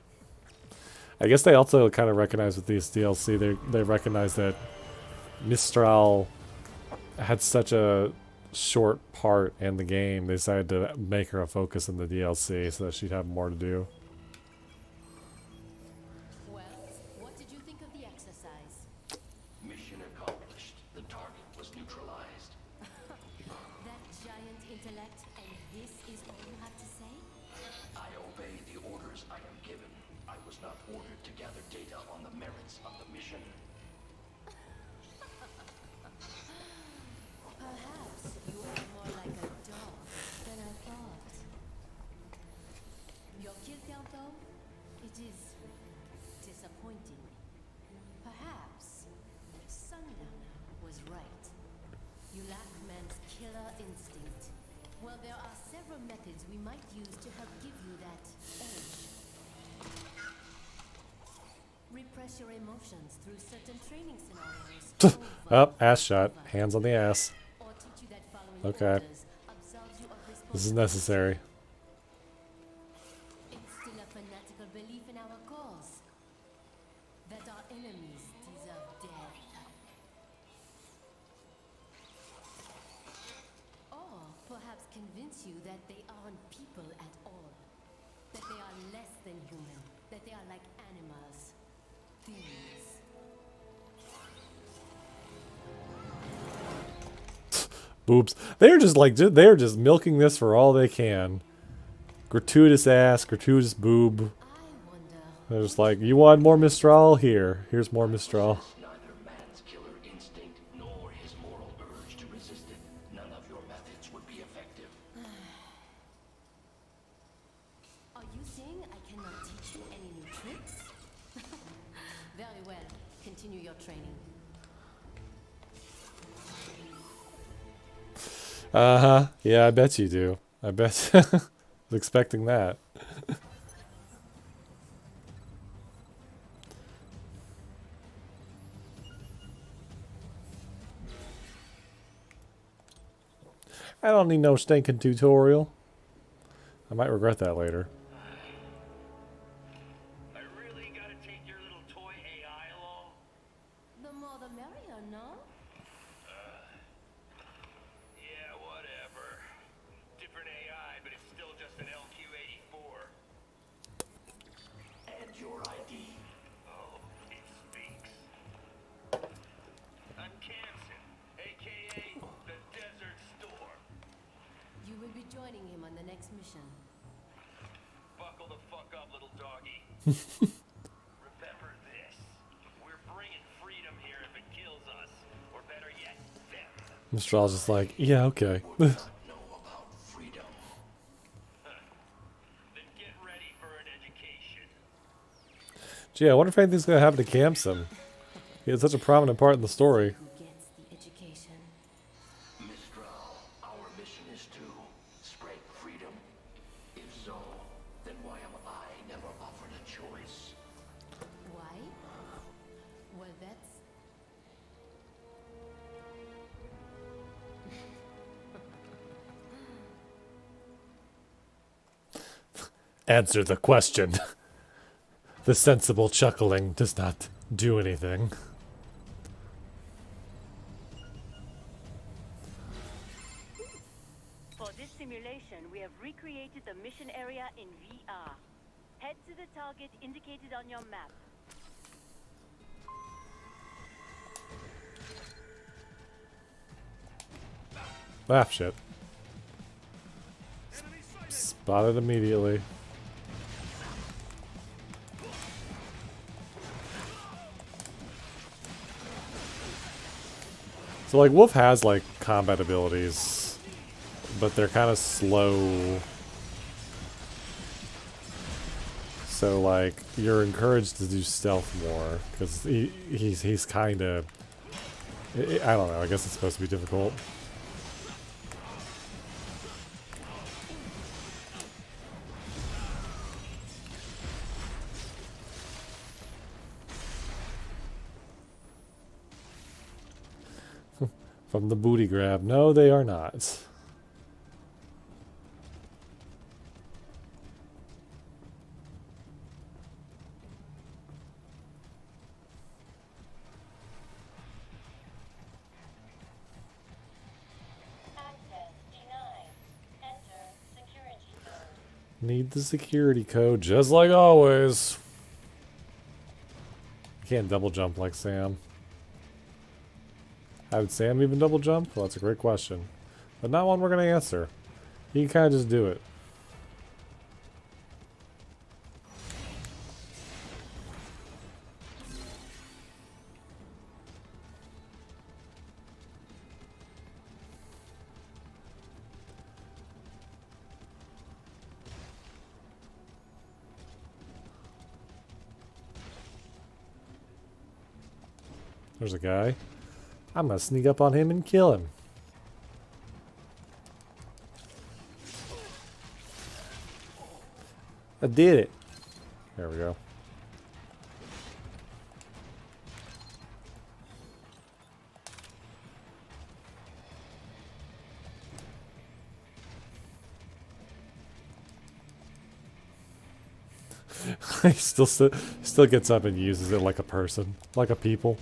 I guess they also kind of recognize with these DLC, they recognize that Mistral had such a short part in the game. They decided to make her a focus in the DLC so that she'd have more to do. Well, what did you think of the exercise? Mission accomplished. The target was neutralized. That giant intellect, and this is all you have to say? I obey the orders I am given. I was not ordered to gather data on the merits of the mission. Perhaps you are more like a dog than I thought. Your kill count, though, it is disappointing. Perhaps Sundowner was right. You lack man's killer instinct. Well, there are several methods we might use to help give you that edge. Repress your emotions through certain training scenarios. Up, ass shot. Hands on the ass. Or teach you that following Okay. orders absolves you of This is necessary. Instill a fanatical belief in our cause. That our enemies deserve death. Or perhaps convince you that they aren't people at all. That they are less than human. That they are like animals. Thieves. Boobs. They're just like, they're just milking this for all they can. Gratuitous ass, gratuitous boob. I wonder. They're just like, you want more Mistral? Here. Here's more Mistral. Neither man's killer instinct nor his moral urge to resist it. None of your methods would be effective. Are you saying I cannot teach you any new tricks? Very well. Continue your training. Uh-huh. Yeah, I bet you do. I bet. I was expecting that. I don't need no stinking tutorial. I might regret that later. I really gotta take your little toy AI along? The more the merrier, no? Yeah, whatever. Different AI, but it's still just an LQ-84. And your ID. Oh, it speaks. I'm Kamsen, aka the Desert Storm. You will be joining him on the next mission. Buckle the fuck up, little doggy. Remember this. We're bringing freedom here if it kills us. Or better yet, them. Mr. All's just like, yeah, okay. Know about freedom. Then get ready for an education. Gee, I wonder if anything's gonna happen to Kamsen. He had such a prominent part in the story. Who gets the education? Mistral, our mission is to spread freedom. If so, then why am I never offered a choice? Why? Well, that's... Answer the question. The sensible chuckling does not do anything. For this simulation, we have recreated the mission area in VR. Head to the target indicated on your map. Ah, shit. Spotted immediately. So, like, Wolf has, like, combat abilities, but they're kind of slow. So, like, you're encouraged to do stealth more, because he's kind of... I don't know, I guess it's supposed to be difficult. From the booty grab. No, they are not. Access denied. Enter security code. Need the security code, just like always. Can't double jump like Sam. How would Sam even double jump? Well, that's a great question. But not one we're going to answer. You can kind of just do it. There's a guy. I'm gonna sneak up on him and kill him. I did it. There we go. He still gets up and uses it like a person, like a people.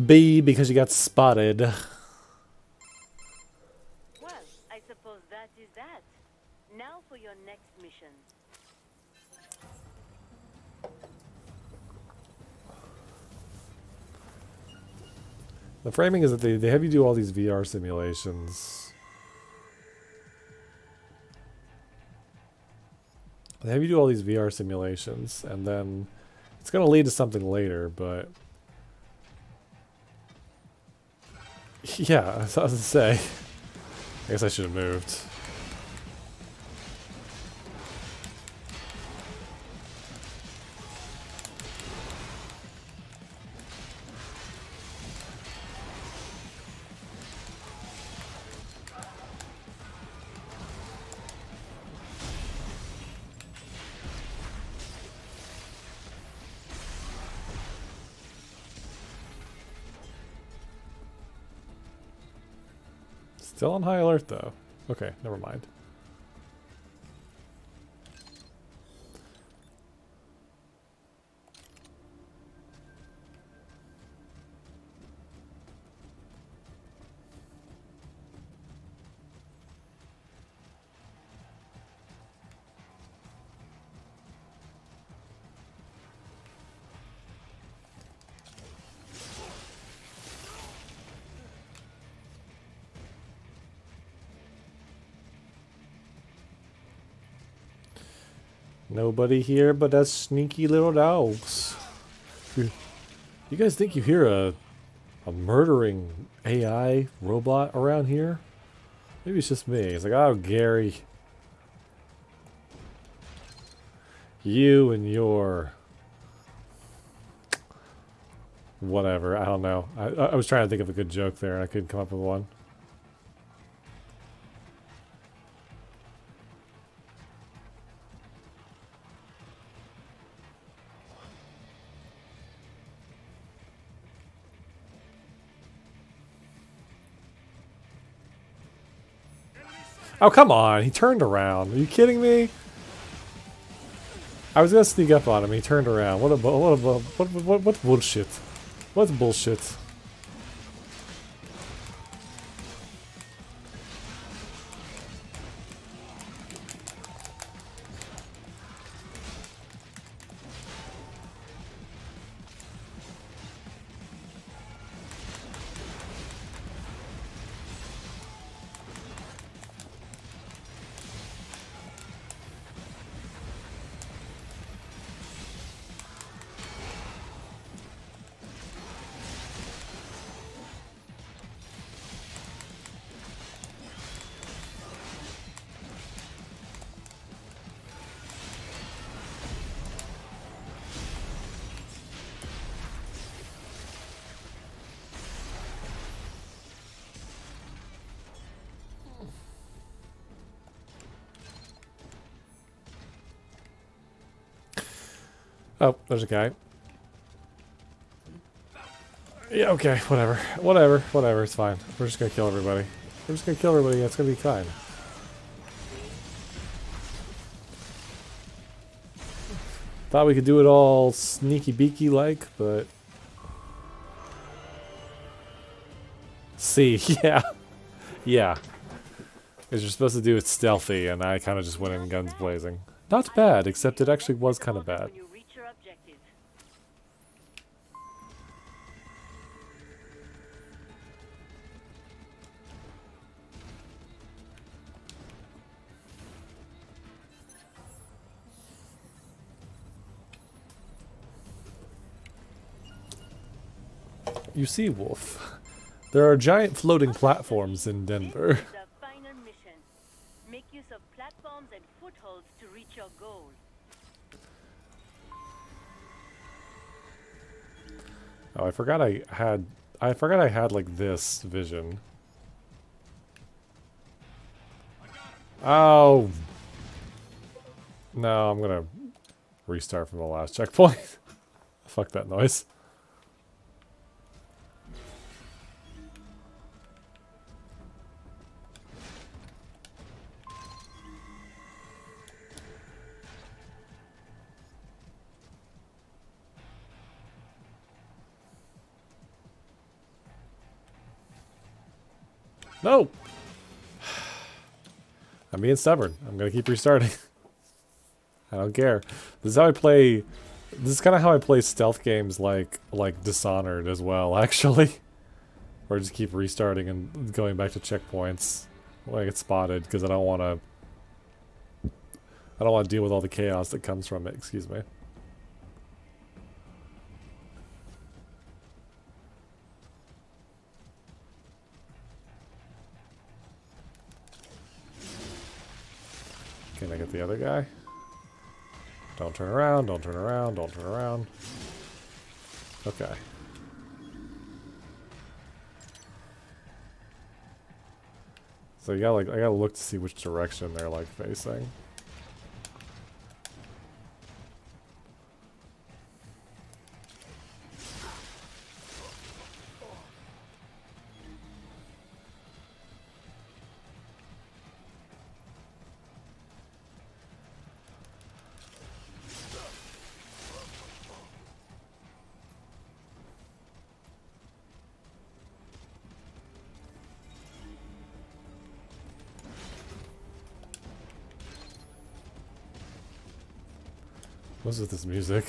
B, because you got spotted. Well, I suppose that is that. Now for your next mission. The framing is that they have you do all these VR simulations. They have you do all these VR simulations, and then it's going to lead to something later, but Yeah, I was gonna say. I guess I should have moved. Still on high alert though. Okay, never mind. Nobody here but us sneaky little dogs. You guys think you hear a murdering AI robot around here? Maybe it's just me. It's like, oh, Gary. You and your... whatever, I don't know. I was trying to think of a good joke there and I couldn't come up with one. Oh, come on. He turned around. Are you kidding me? I was going to sneak up on him. He turned around. What bullshit. What's bullshit? Oh, there's a guy. Yeah, okay, whatever. Whatever, it's fine. We're just gonna kill everybody. We're just gonna kill everybody, it's gonna be fine. Thought we could do it all sneaky beaky like, but... See, yeah. Yeah. Because you're supposed to do it stealthy, and I kind of just went in guns blazing. Not bad, except it actually was kind of bad. You see, Wolf, there are giant floating platforms in Denver. This is the final mission. Make use of platforms and footholds to reach your goal. Oh, I forgot I had like this vision. Oh. No, I'm gonna restart from the last checkpoint. Fuck that noise. No! I'm being stubborn. I'm gonna keep restarting. I don't care. This is how I play... This is kind of how I play stealth games like Dishonored as well, actually. Where I just keep restarting and going back to checkpoints when I get spotted, because I don't want to deal with all the chaos that comes from it, excuse me. Can I get the other guy? Don't turn around, don't turn around, don't turn around. Okay. So you gotta like, I gotta look to see which direction they're like facing. What's with this music?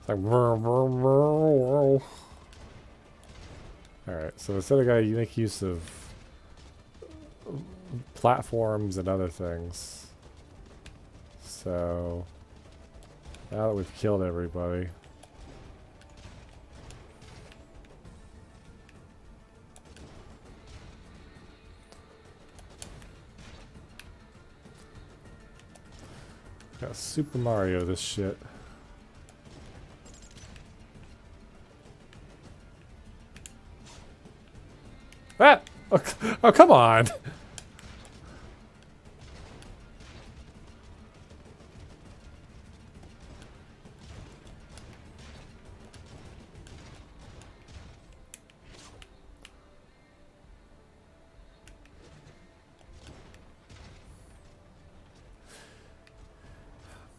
It's like alright, so instead of guy you make use of platforms and other things. So now that we've killed everybody, got Super Mario this shit. Ah! Oh, come on!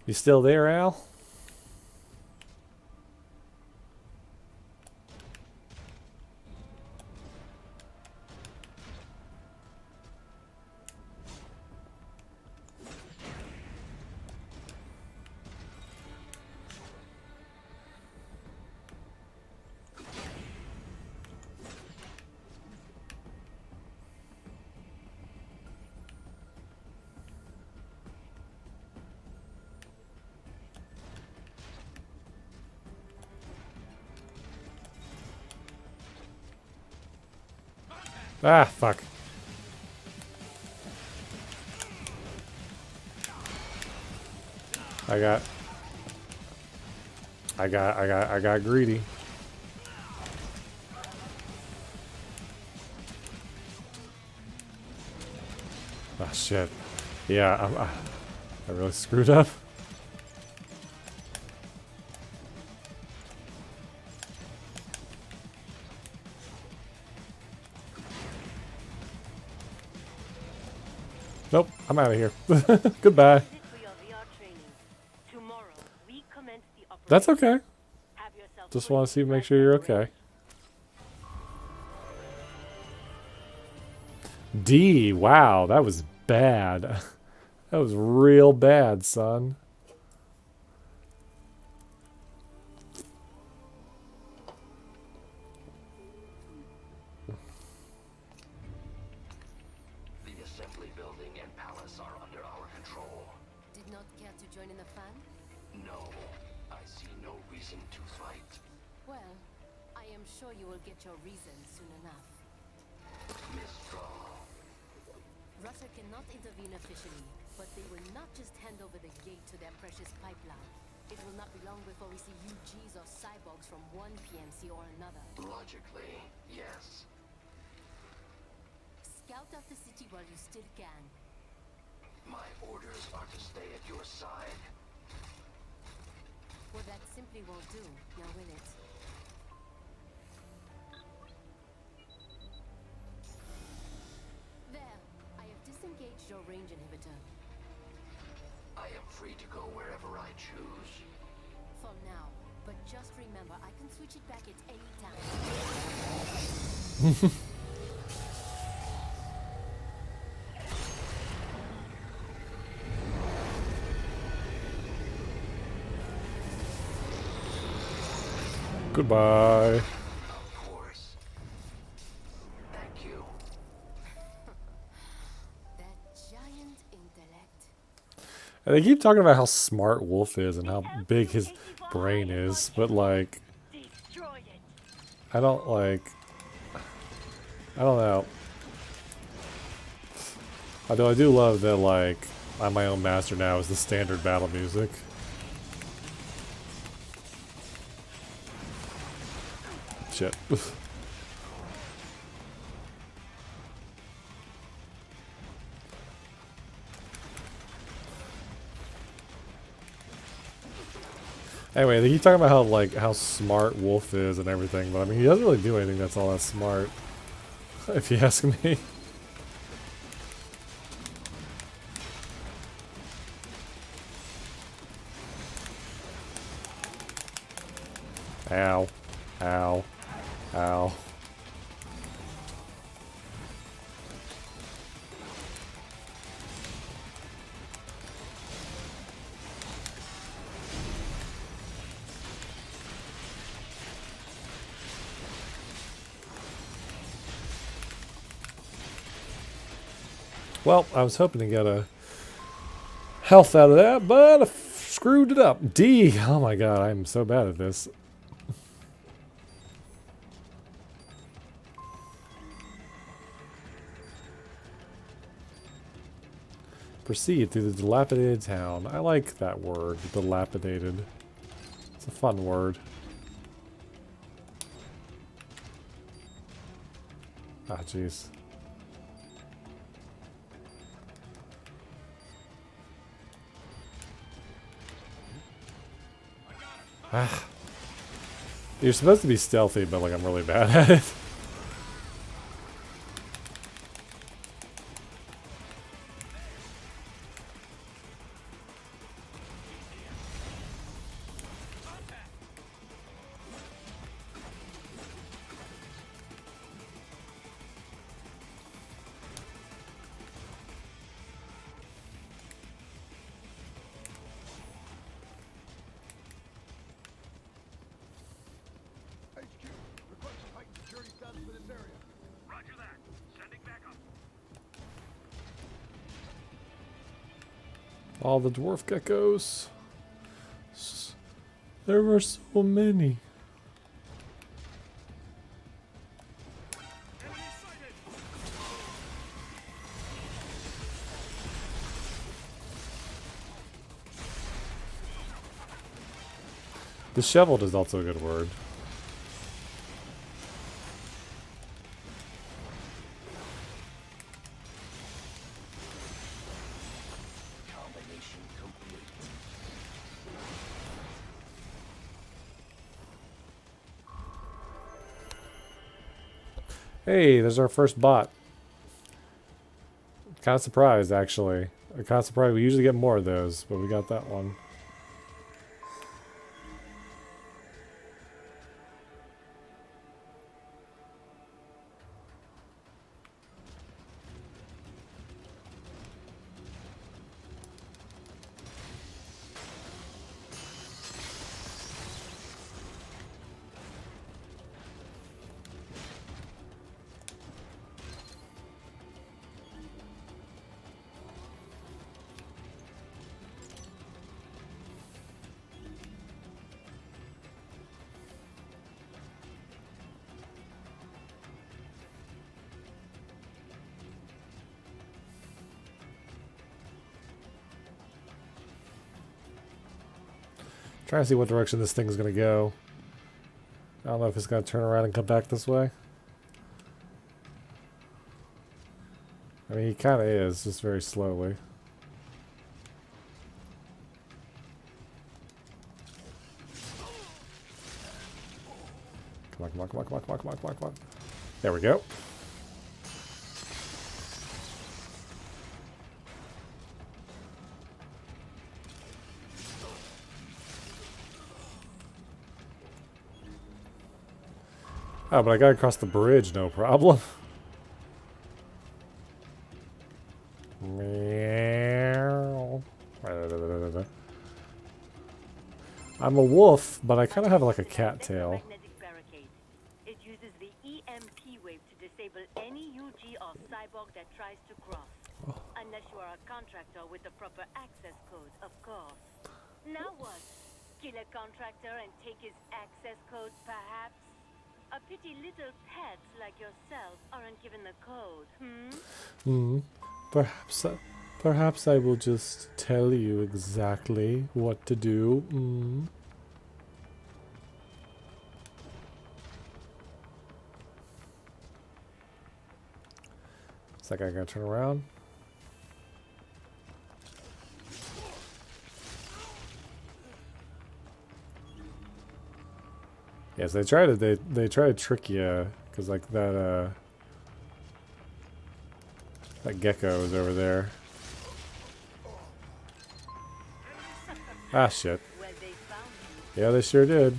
You still there, Al? Ah, fuck. I got greedy. Oh shit. Yeah, I really screwed up. Nope, I'm out of here. Goodbye. That's okay. Just want to see, make sure you're okay. D, wow, that was bad. That was real bad, son. The assembly building and palace are under our control. Did not care to join in the fun? No, I see no reason to fight. Well, I am sure you will get your reason soon enough. Mistral. Russia cannot intervene officially, but they will not just hand over the gate to their precious pipeline. It will not be long before we see UGs or cyborgs from one PMC or another. Logically, yes. Scout out the city while you still can. My orders are to stay at your side. Well, that simply won't do, now will it? There, I have disengaged your range inhibitor. I am free to go wherever I choose. For now, but just remember, I can switch it back at any time. Goodbye. Of course. Thank you. And they keep talking about how smart Wolf is and how big his brain is, but like, I don't know. Although I do love that, like, I'm my own master now is the standard battle music. Shit. Anyway, they keep talking about how smart Wolf is and everything, but I mean he doesn't really do anything that's all that smart, if you ask me. Ow. Ow. Ow. Well, I was hoping to get a health out of that, but I screwed it up. D! Oh my god, I'm so bad at this. Proceed through the dilapidated town. I like that word, dilapidated. It's a fun word. Ah, jeez. Ah. You're supposed to be stealthy, but like I'm really bad at it. All the dwarf geckos. There were so many. Disheveled is also a good word. Hey, there's our first bot. Kind of surprised, actually. I'm kind of surprised. We usually get more of those, but we got that one. Trying to see what direction this thing's gonna go. I don't know if it's gonna turn around and come back this way. I mean, he kind of is, just very slowly. Come on, come on, come on, come on, come on, come on, come on, come on. There we go. Oh, but I gotta cross the bridge, no problem. Meow. I'm a wolf, but I kind of have like a cat tail. It uses the EMP wave to disable any UG or cyborg that tries to cross. Unless you are a contractor with the proper access code, of course. Now what? Kill a contractor and take his access code, perhaps? A pity little pets like yourself aren't given the code, Perhaps I will just tell you exactly what to do. Is that guy gonna turn around? Yes, they try to trick you, cause like that gecko is over there. Ah shit. Yeah, they sure did.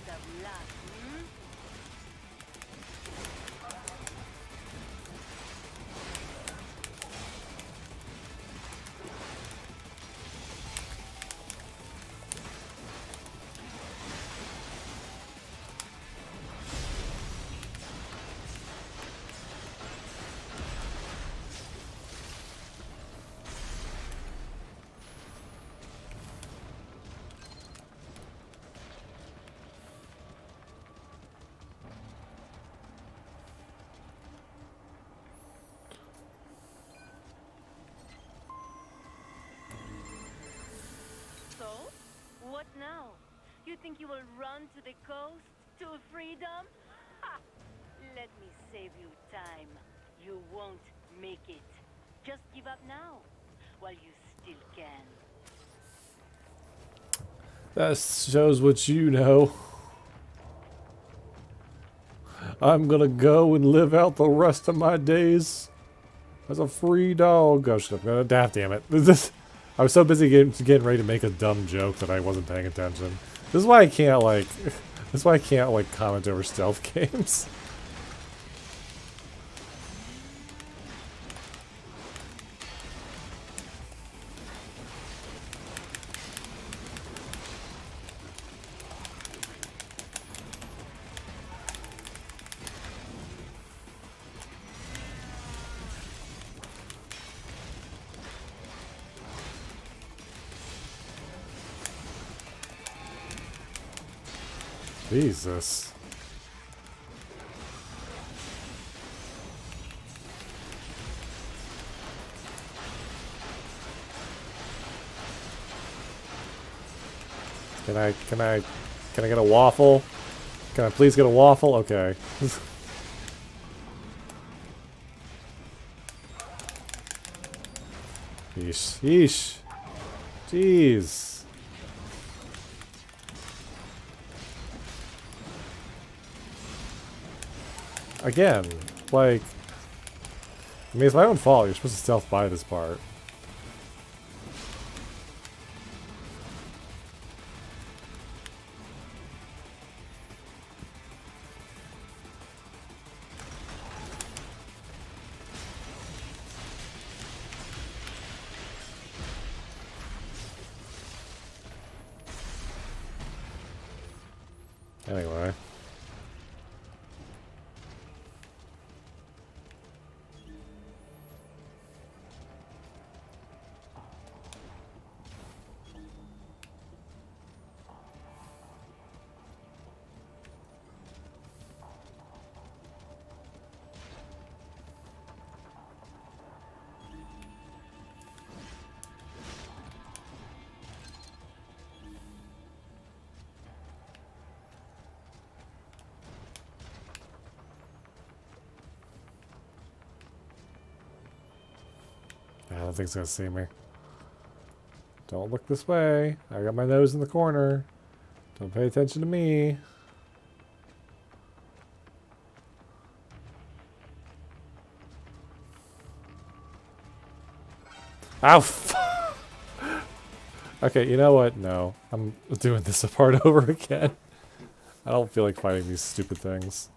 What now? You think you will run to the coast? To freedom? Ha! Let me save you time. You won't make it. Just give up now, while you still can. That shows what you know. I'm gonna go and live out the rest of my days as a free dog. Oh, shit, damn it. I was so busy getting ready to make a dumb joke that I wasn't paying attention. This is why I can't comment over stealth games. Jesus. Can I get a waffle? Can I please get a waffle? Okay. Yeesh. Yeesh. Jeez. Again, like, I mean, it's my own fault. You're supposed to stealth by this part. Anyway. I don't think it's gonna see me. Don't look this way. I got my nose in the corner. Don't pay attention to me. Ow! Okay, you know what? No. I'm doing this part over again. I don't feel like fighting these stupid things.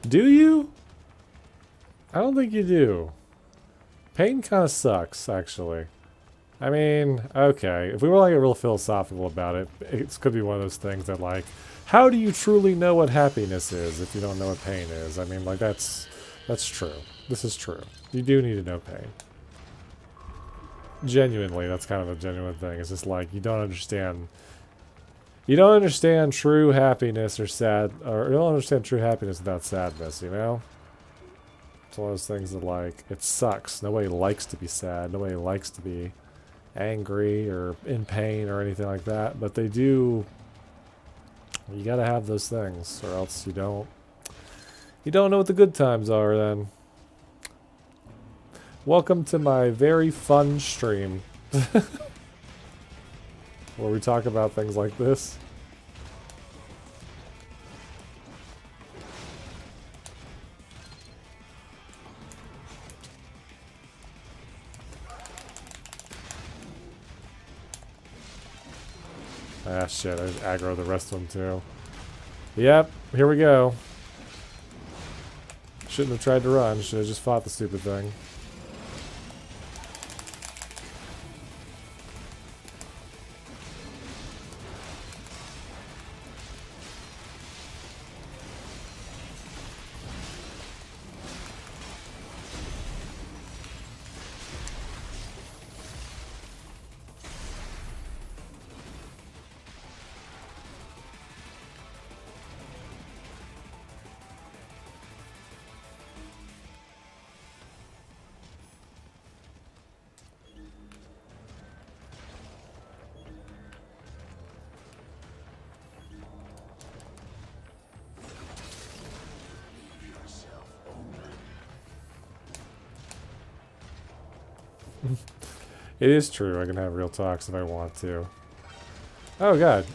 Do you? I don't think you do. Pain kind of sucks, actually. I mean, okay, if we were like real philosophical about it, it could be one of those things that like, how do you truly know what happiness is if you don't know what pain is? I mean, like that's true. This is true. You do need to know pain. Genuinely, that's kind of a genuine thing. It's just like you don't understand true happiness or sad, or you don't understand true happiness without sadness, you know? It's one of those things that like, it sucks. Nobody likes to be sad. Nobody likes to be angry or in pain or anything like that, but they do. You gotta have those things, or else you don't know what the good times are then. Welcome to my very fun stream where we talk about things like this. Ah, shit, I aggro the rest of them too. Yep, here we go. Shouldn't have tried to run, should have just fought the stupid thing. It is true, I can have real talks if I want to. Oh god.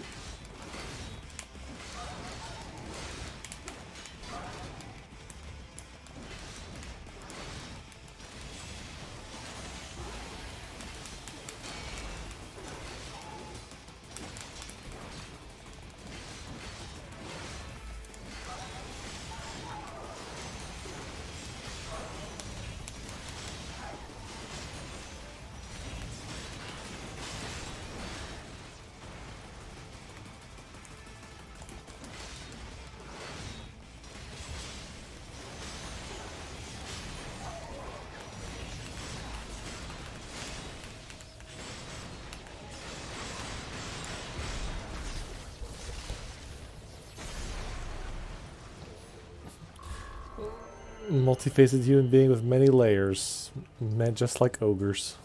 Multifaceted human being with many layers, meant just like ogres.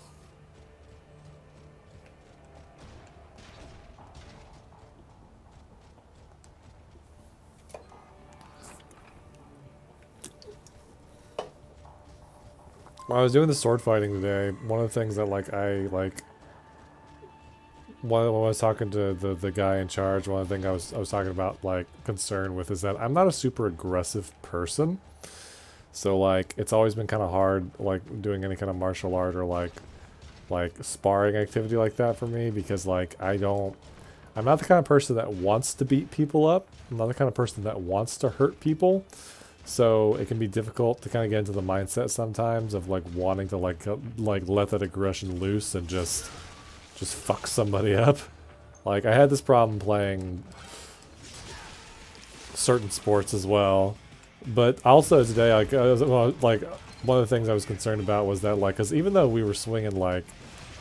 When I was doing the sword fighting today, one of the things that when I was talking to the guy in charge, one of the things I was talking about like concern with is that I'm not a super aggressive person. So like it's always been kind of hard like doing any kind of martial art or like sparring activity like that for me, because like I'm not the kind of person that wants to beat people up. I'm not the kind of person that wants to hurt people. So it can be difficult to kind of get into the mindset sometimes of like wanting to like let that aggression loose and just fuck somebody up. Like I had this problem playing certain sports as well. But also today, like one of the things I was concerned about was that like, because even though we were swinging like,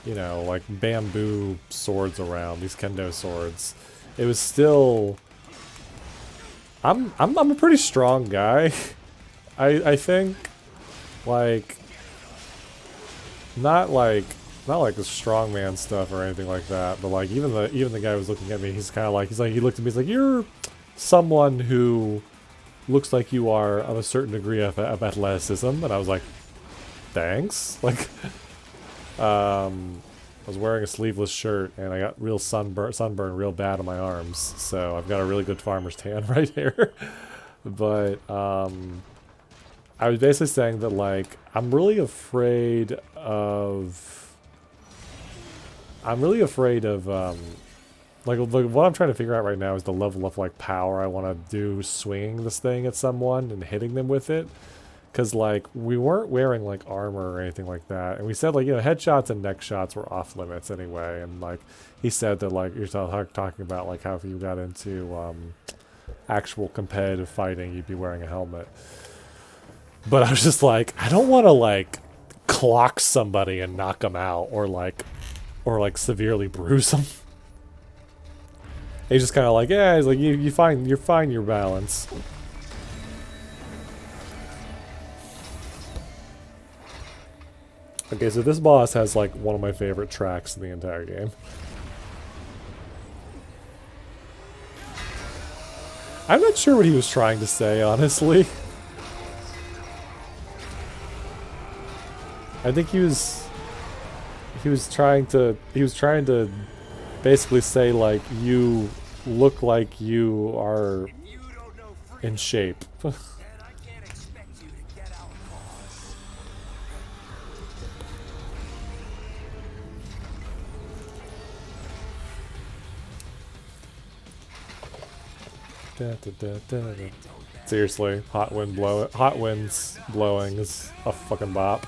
you know, like bamboo swords around, these kendo swords, it was still. I'm a pretty strong guy. I think, like, not like the strongman stuff or anything like that, but like even the guy who was looking at me, he's kind of like he looked at me, he's like, you're someone who looks like you are of a certain degree of athleticism, and I was like, thanks. Like, I was wearing a sleeveless shirt, and I got real sunburn real bad on my arms, so I've got a really good farmer's tan right here. But I was basically saying that like I'm really afraid of Like what I'm trying to figure out right now is the level of like power I want to do swinging this thing at someone and hitting them with it. Because like we weren't wearing like armor or anything like that, and we said like, you know, headshots and neck shots were off limits anyway. And like he said that like you're talking about like how if you got into actual competitive fighting, you'd be wearing a helmet. But I was just like, I don't want to like clock somebody and knock them out or like severely bruise them. He's just kind of like, yeah, he's like, you're fine your balance. Okay, so this boss has like one of my favorite tracks in the entire game. I'm not sure what he was trying to say, honestly. I think he was trying to basically say like, you look like you are in shape. Seriously, hot winds blowing is a fucking bop.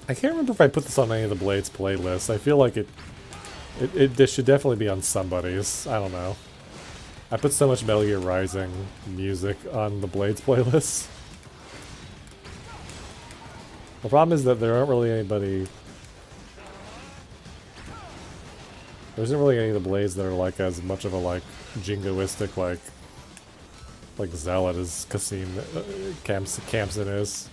I can't remember if I put this on any of the Blades playlists. I feel like it should definitely be on somebody's. I don't know. I put so much Metal Gear Rising music on the Blades playlist. The problem is that there aren't really anybody... There isn't really any of the Blades that are like as much of a like jingoistic like zealot as Kamsen is.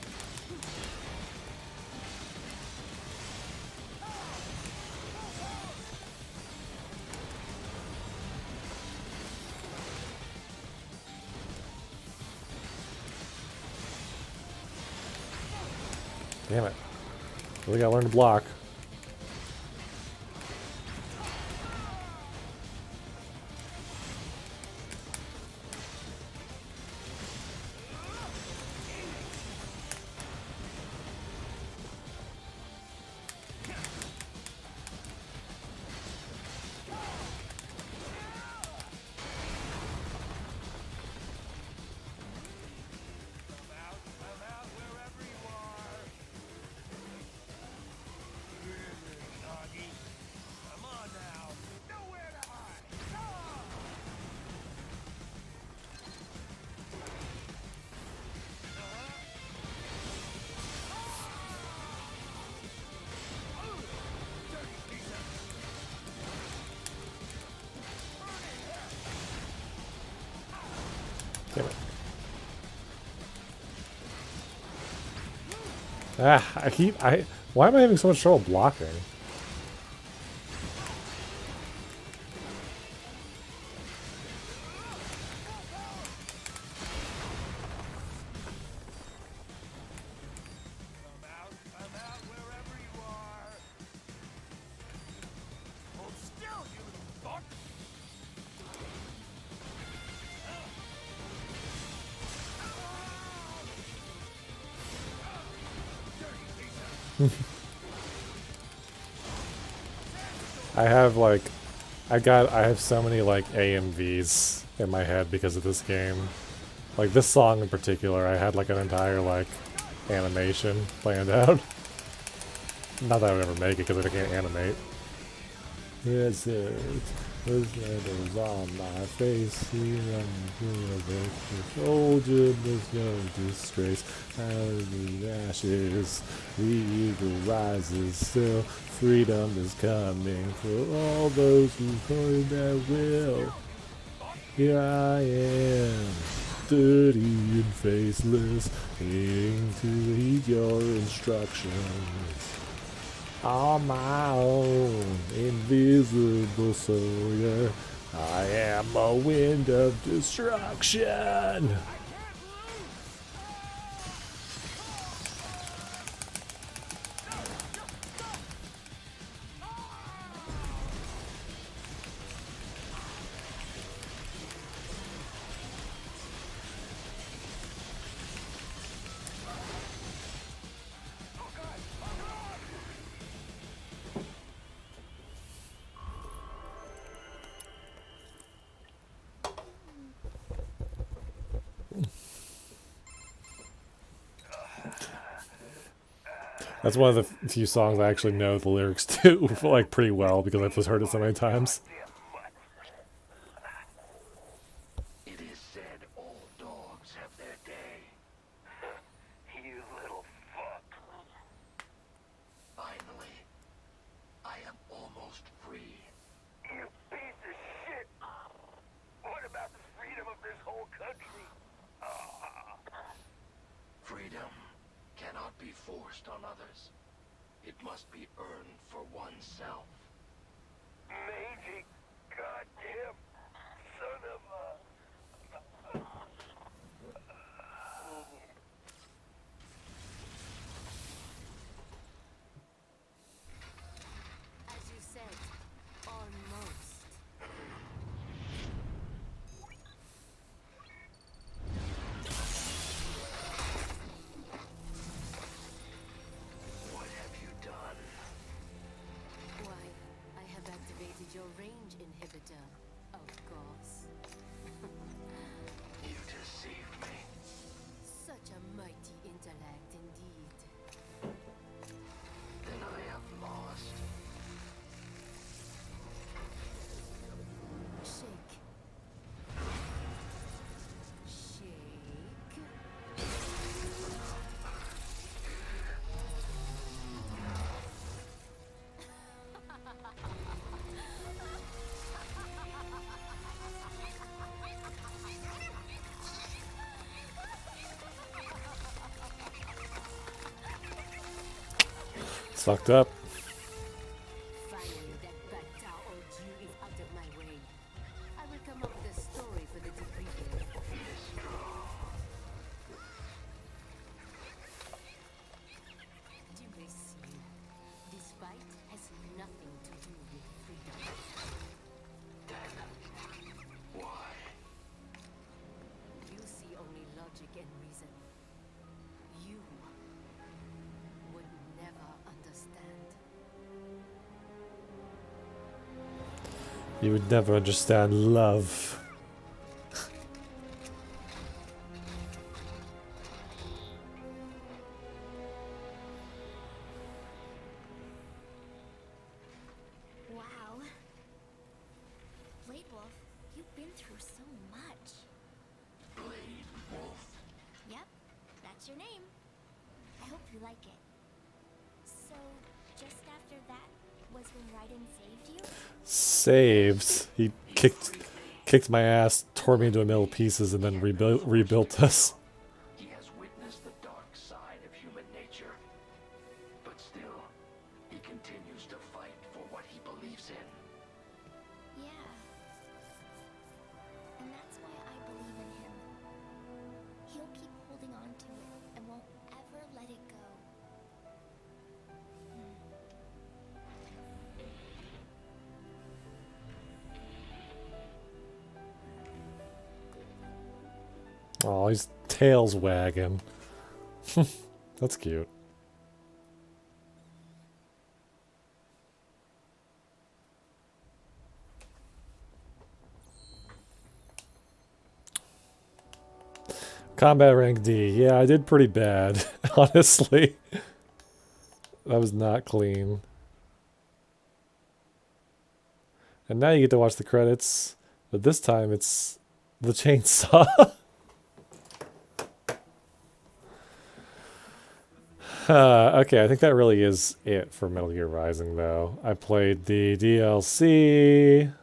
Damn it. Really gotta learn to block. Damn it. Why am I having so much trouble blocking? I have so many like AMVs in my head because of this game. Like this song in particular, I had like an entire like animation planned out. Not that I would ever make it because I can't animate. Yes, those letters on my face here on the soldier, there's no disgrace. Out of the ashes, the eagle rises still. Freedom is coming for all those who heard that will. Here I am, dirty and faceless, needing to heed your instructions. On my own, invisible soldier, I am a wind of destruction. That's one of the few songs I actually know the lyrics to, like, pretty well, because I've just heard it so many times. It is said all dogs have their day. You little fuck. Finally, I am almost free. You piece of shit. What about the freedom of this whole country? Freedom cannot be forced on others. It must be earned for oneself. Mangy, goddamn son of a... As you said, almost. What have you done? Why, I have activated your range inhibitor, of course. You deceived me. Such a mighty intellect indeed. Then I have lost. Shake. Shake. It's fucked up. Finally, that bad Tao Oju is out of my way. I will come up with a story for the debriefing. Do they see? This fight has nothing to do with freedom. Why? You see only logic and reason. You would never understand. You would never understand love. Wow. Blade Wolf, you've been through so much. Blade Wolf. Yep, that's your name. I hope you like it. So, just after that was when Raiden saved you? Saved. He kicked my ass, tore me into a million pieces, and then rebuilt us. He has witnessed the dark side of human nature. But still, he continues to fight for what he believes in. Yeah. And that's why I believe in him. He'll keep holding on to it and won't ever let it go. Oh, he's tails wagging. That's cute. Combat rank D. Yeah, I did pretty bad, honestly. That was not clean. And now you get to watch the credits, but this time it's the chainsaw. Okay, I think that really is it for Metal Gear Rising, though. I played the DLC.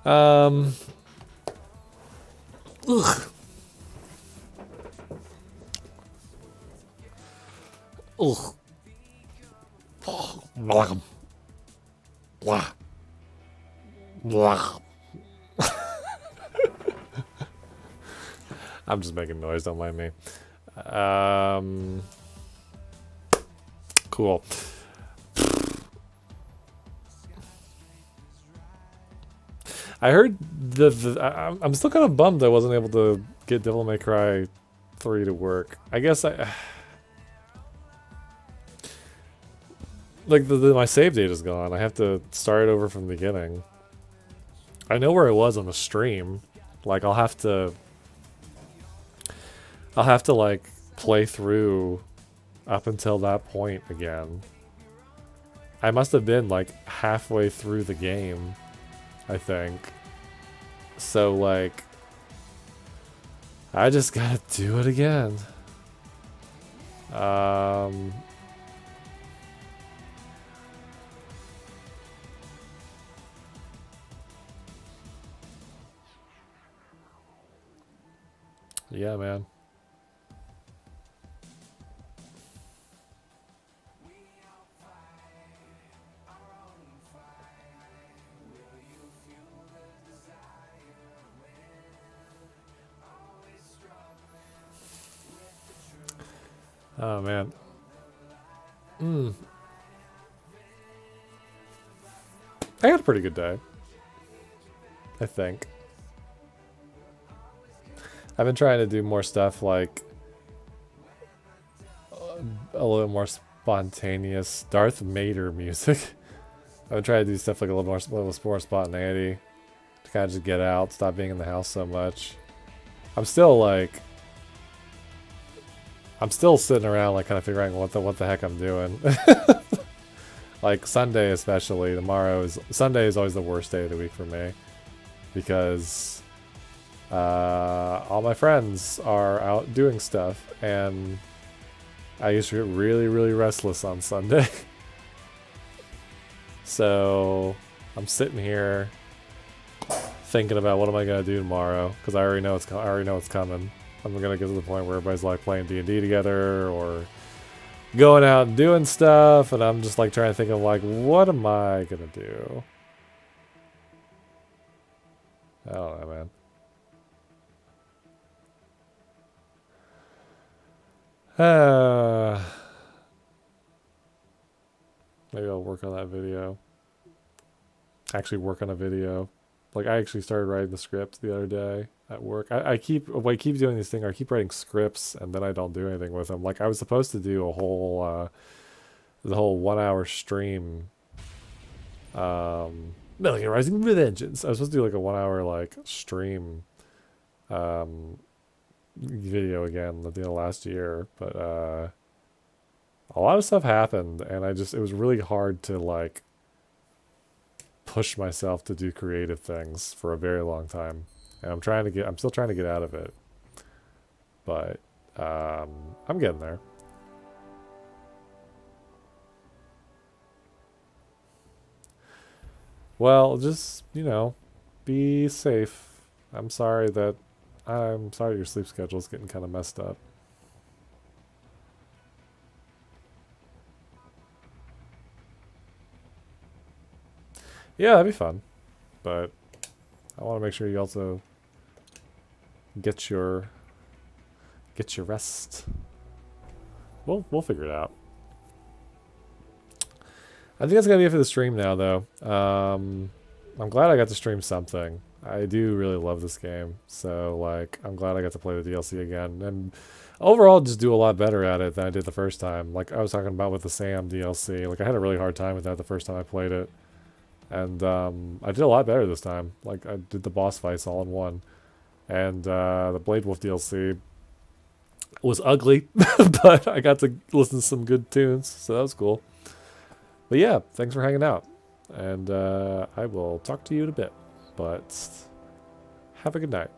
Ugh. Ugh. Blah. Blah. Blah. I'm just making noise, don't mind me. Cool. I heard I'm still kind of bummed I wasn't able to get Devil May Cry 3 to work. I guess like my save date is gone. I have to start over from the beginning. I know where I was on the stream. Like I'll have to like play through up until that point again. I must have been like halfway through the game, I think. So like I just gotta do it again. Yeah, man. Oh man. I had a pretty good day, I think. I've been trying to do more stuff like a little more spontaneous Darth Vader music. I've been trying to do stuff like a little more spontaneity to kind of just get out, stop being in the house so much. I'm still sitting around like kind of figuring out what the heck I'm doing. Like Sunday especially, Sunday is always the worst day of the week for me because all my friends are out doing stuff and I used to get really, really restless on Sunday. So I'm sitting here thinking about what am I gonna do tomorrow because I already know it's coming. I'm gonna get to the point where everybody's like playing D&D together or going out and doing stuff, and I'm just like trying to think of like what am I gonna do? I don't know, man. Maybe I'll work on that video. Actually work on a video. Like I actually started writing the script the other day at work. I keep doing this thing. I keep writing scripts and then I don't do anything with them. Like I was supposed to do a whole the whole 1 hour stream. Metal Gear Rising Vengeance. I was supposed to do like a 1 hour like stream video again at the end of last year, but a lot of stuff happened and it was really hard to like push myself to do creative things for a very long time, and I'm still trying to get out of it, but I'm getting there. Well, just be safe. I'm sorry your sleep schedule is getting kind of messed up. Yeah, that'd be fun. But I want to make sure you also get your rest. We'll figure it out. I think that's gonna be it for the stream now, though. I'm glad I got to stream something. I do really love this game, so like I'm glad I got to play the DLC again, and overall just do a lot better at it than I did the first time. Like I was talking about with the Sam DLC, like I had a really hard time with that the first time I played it. And I did a lot better this time. Like I did the boss fights all in one. And the Blade Wolf DLC was ugly, but I got to listen to some good tunes, so that was cool. But yeah, thanks for hanging out. And I will talk to you in a bit. But have a good night.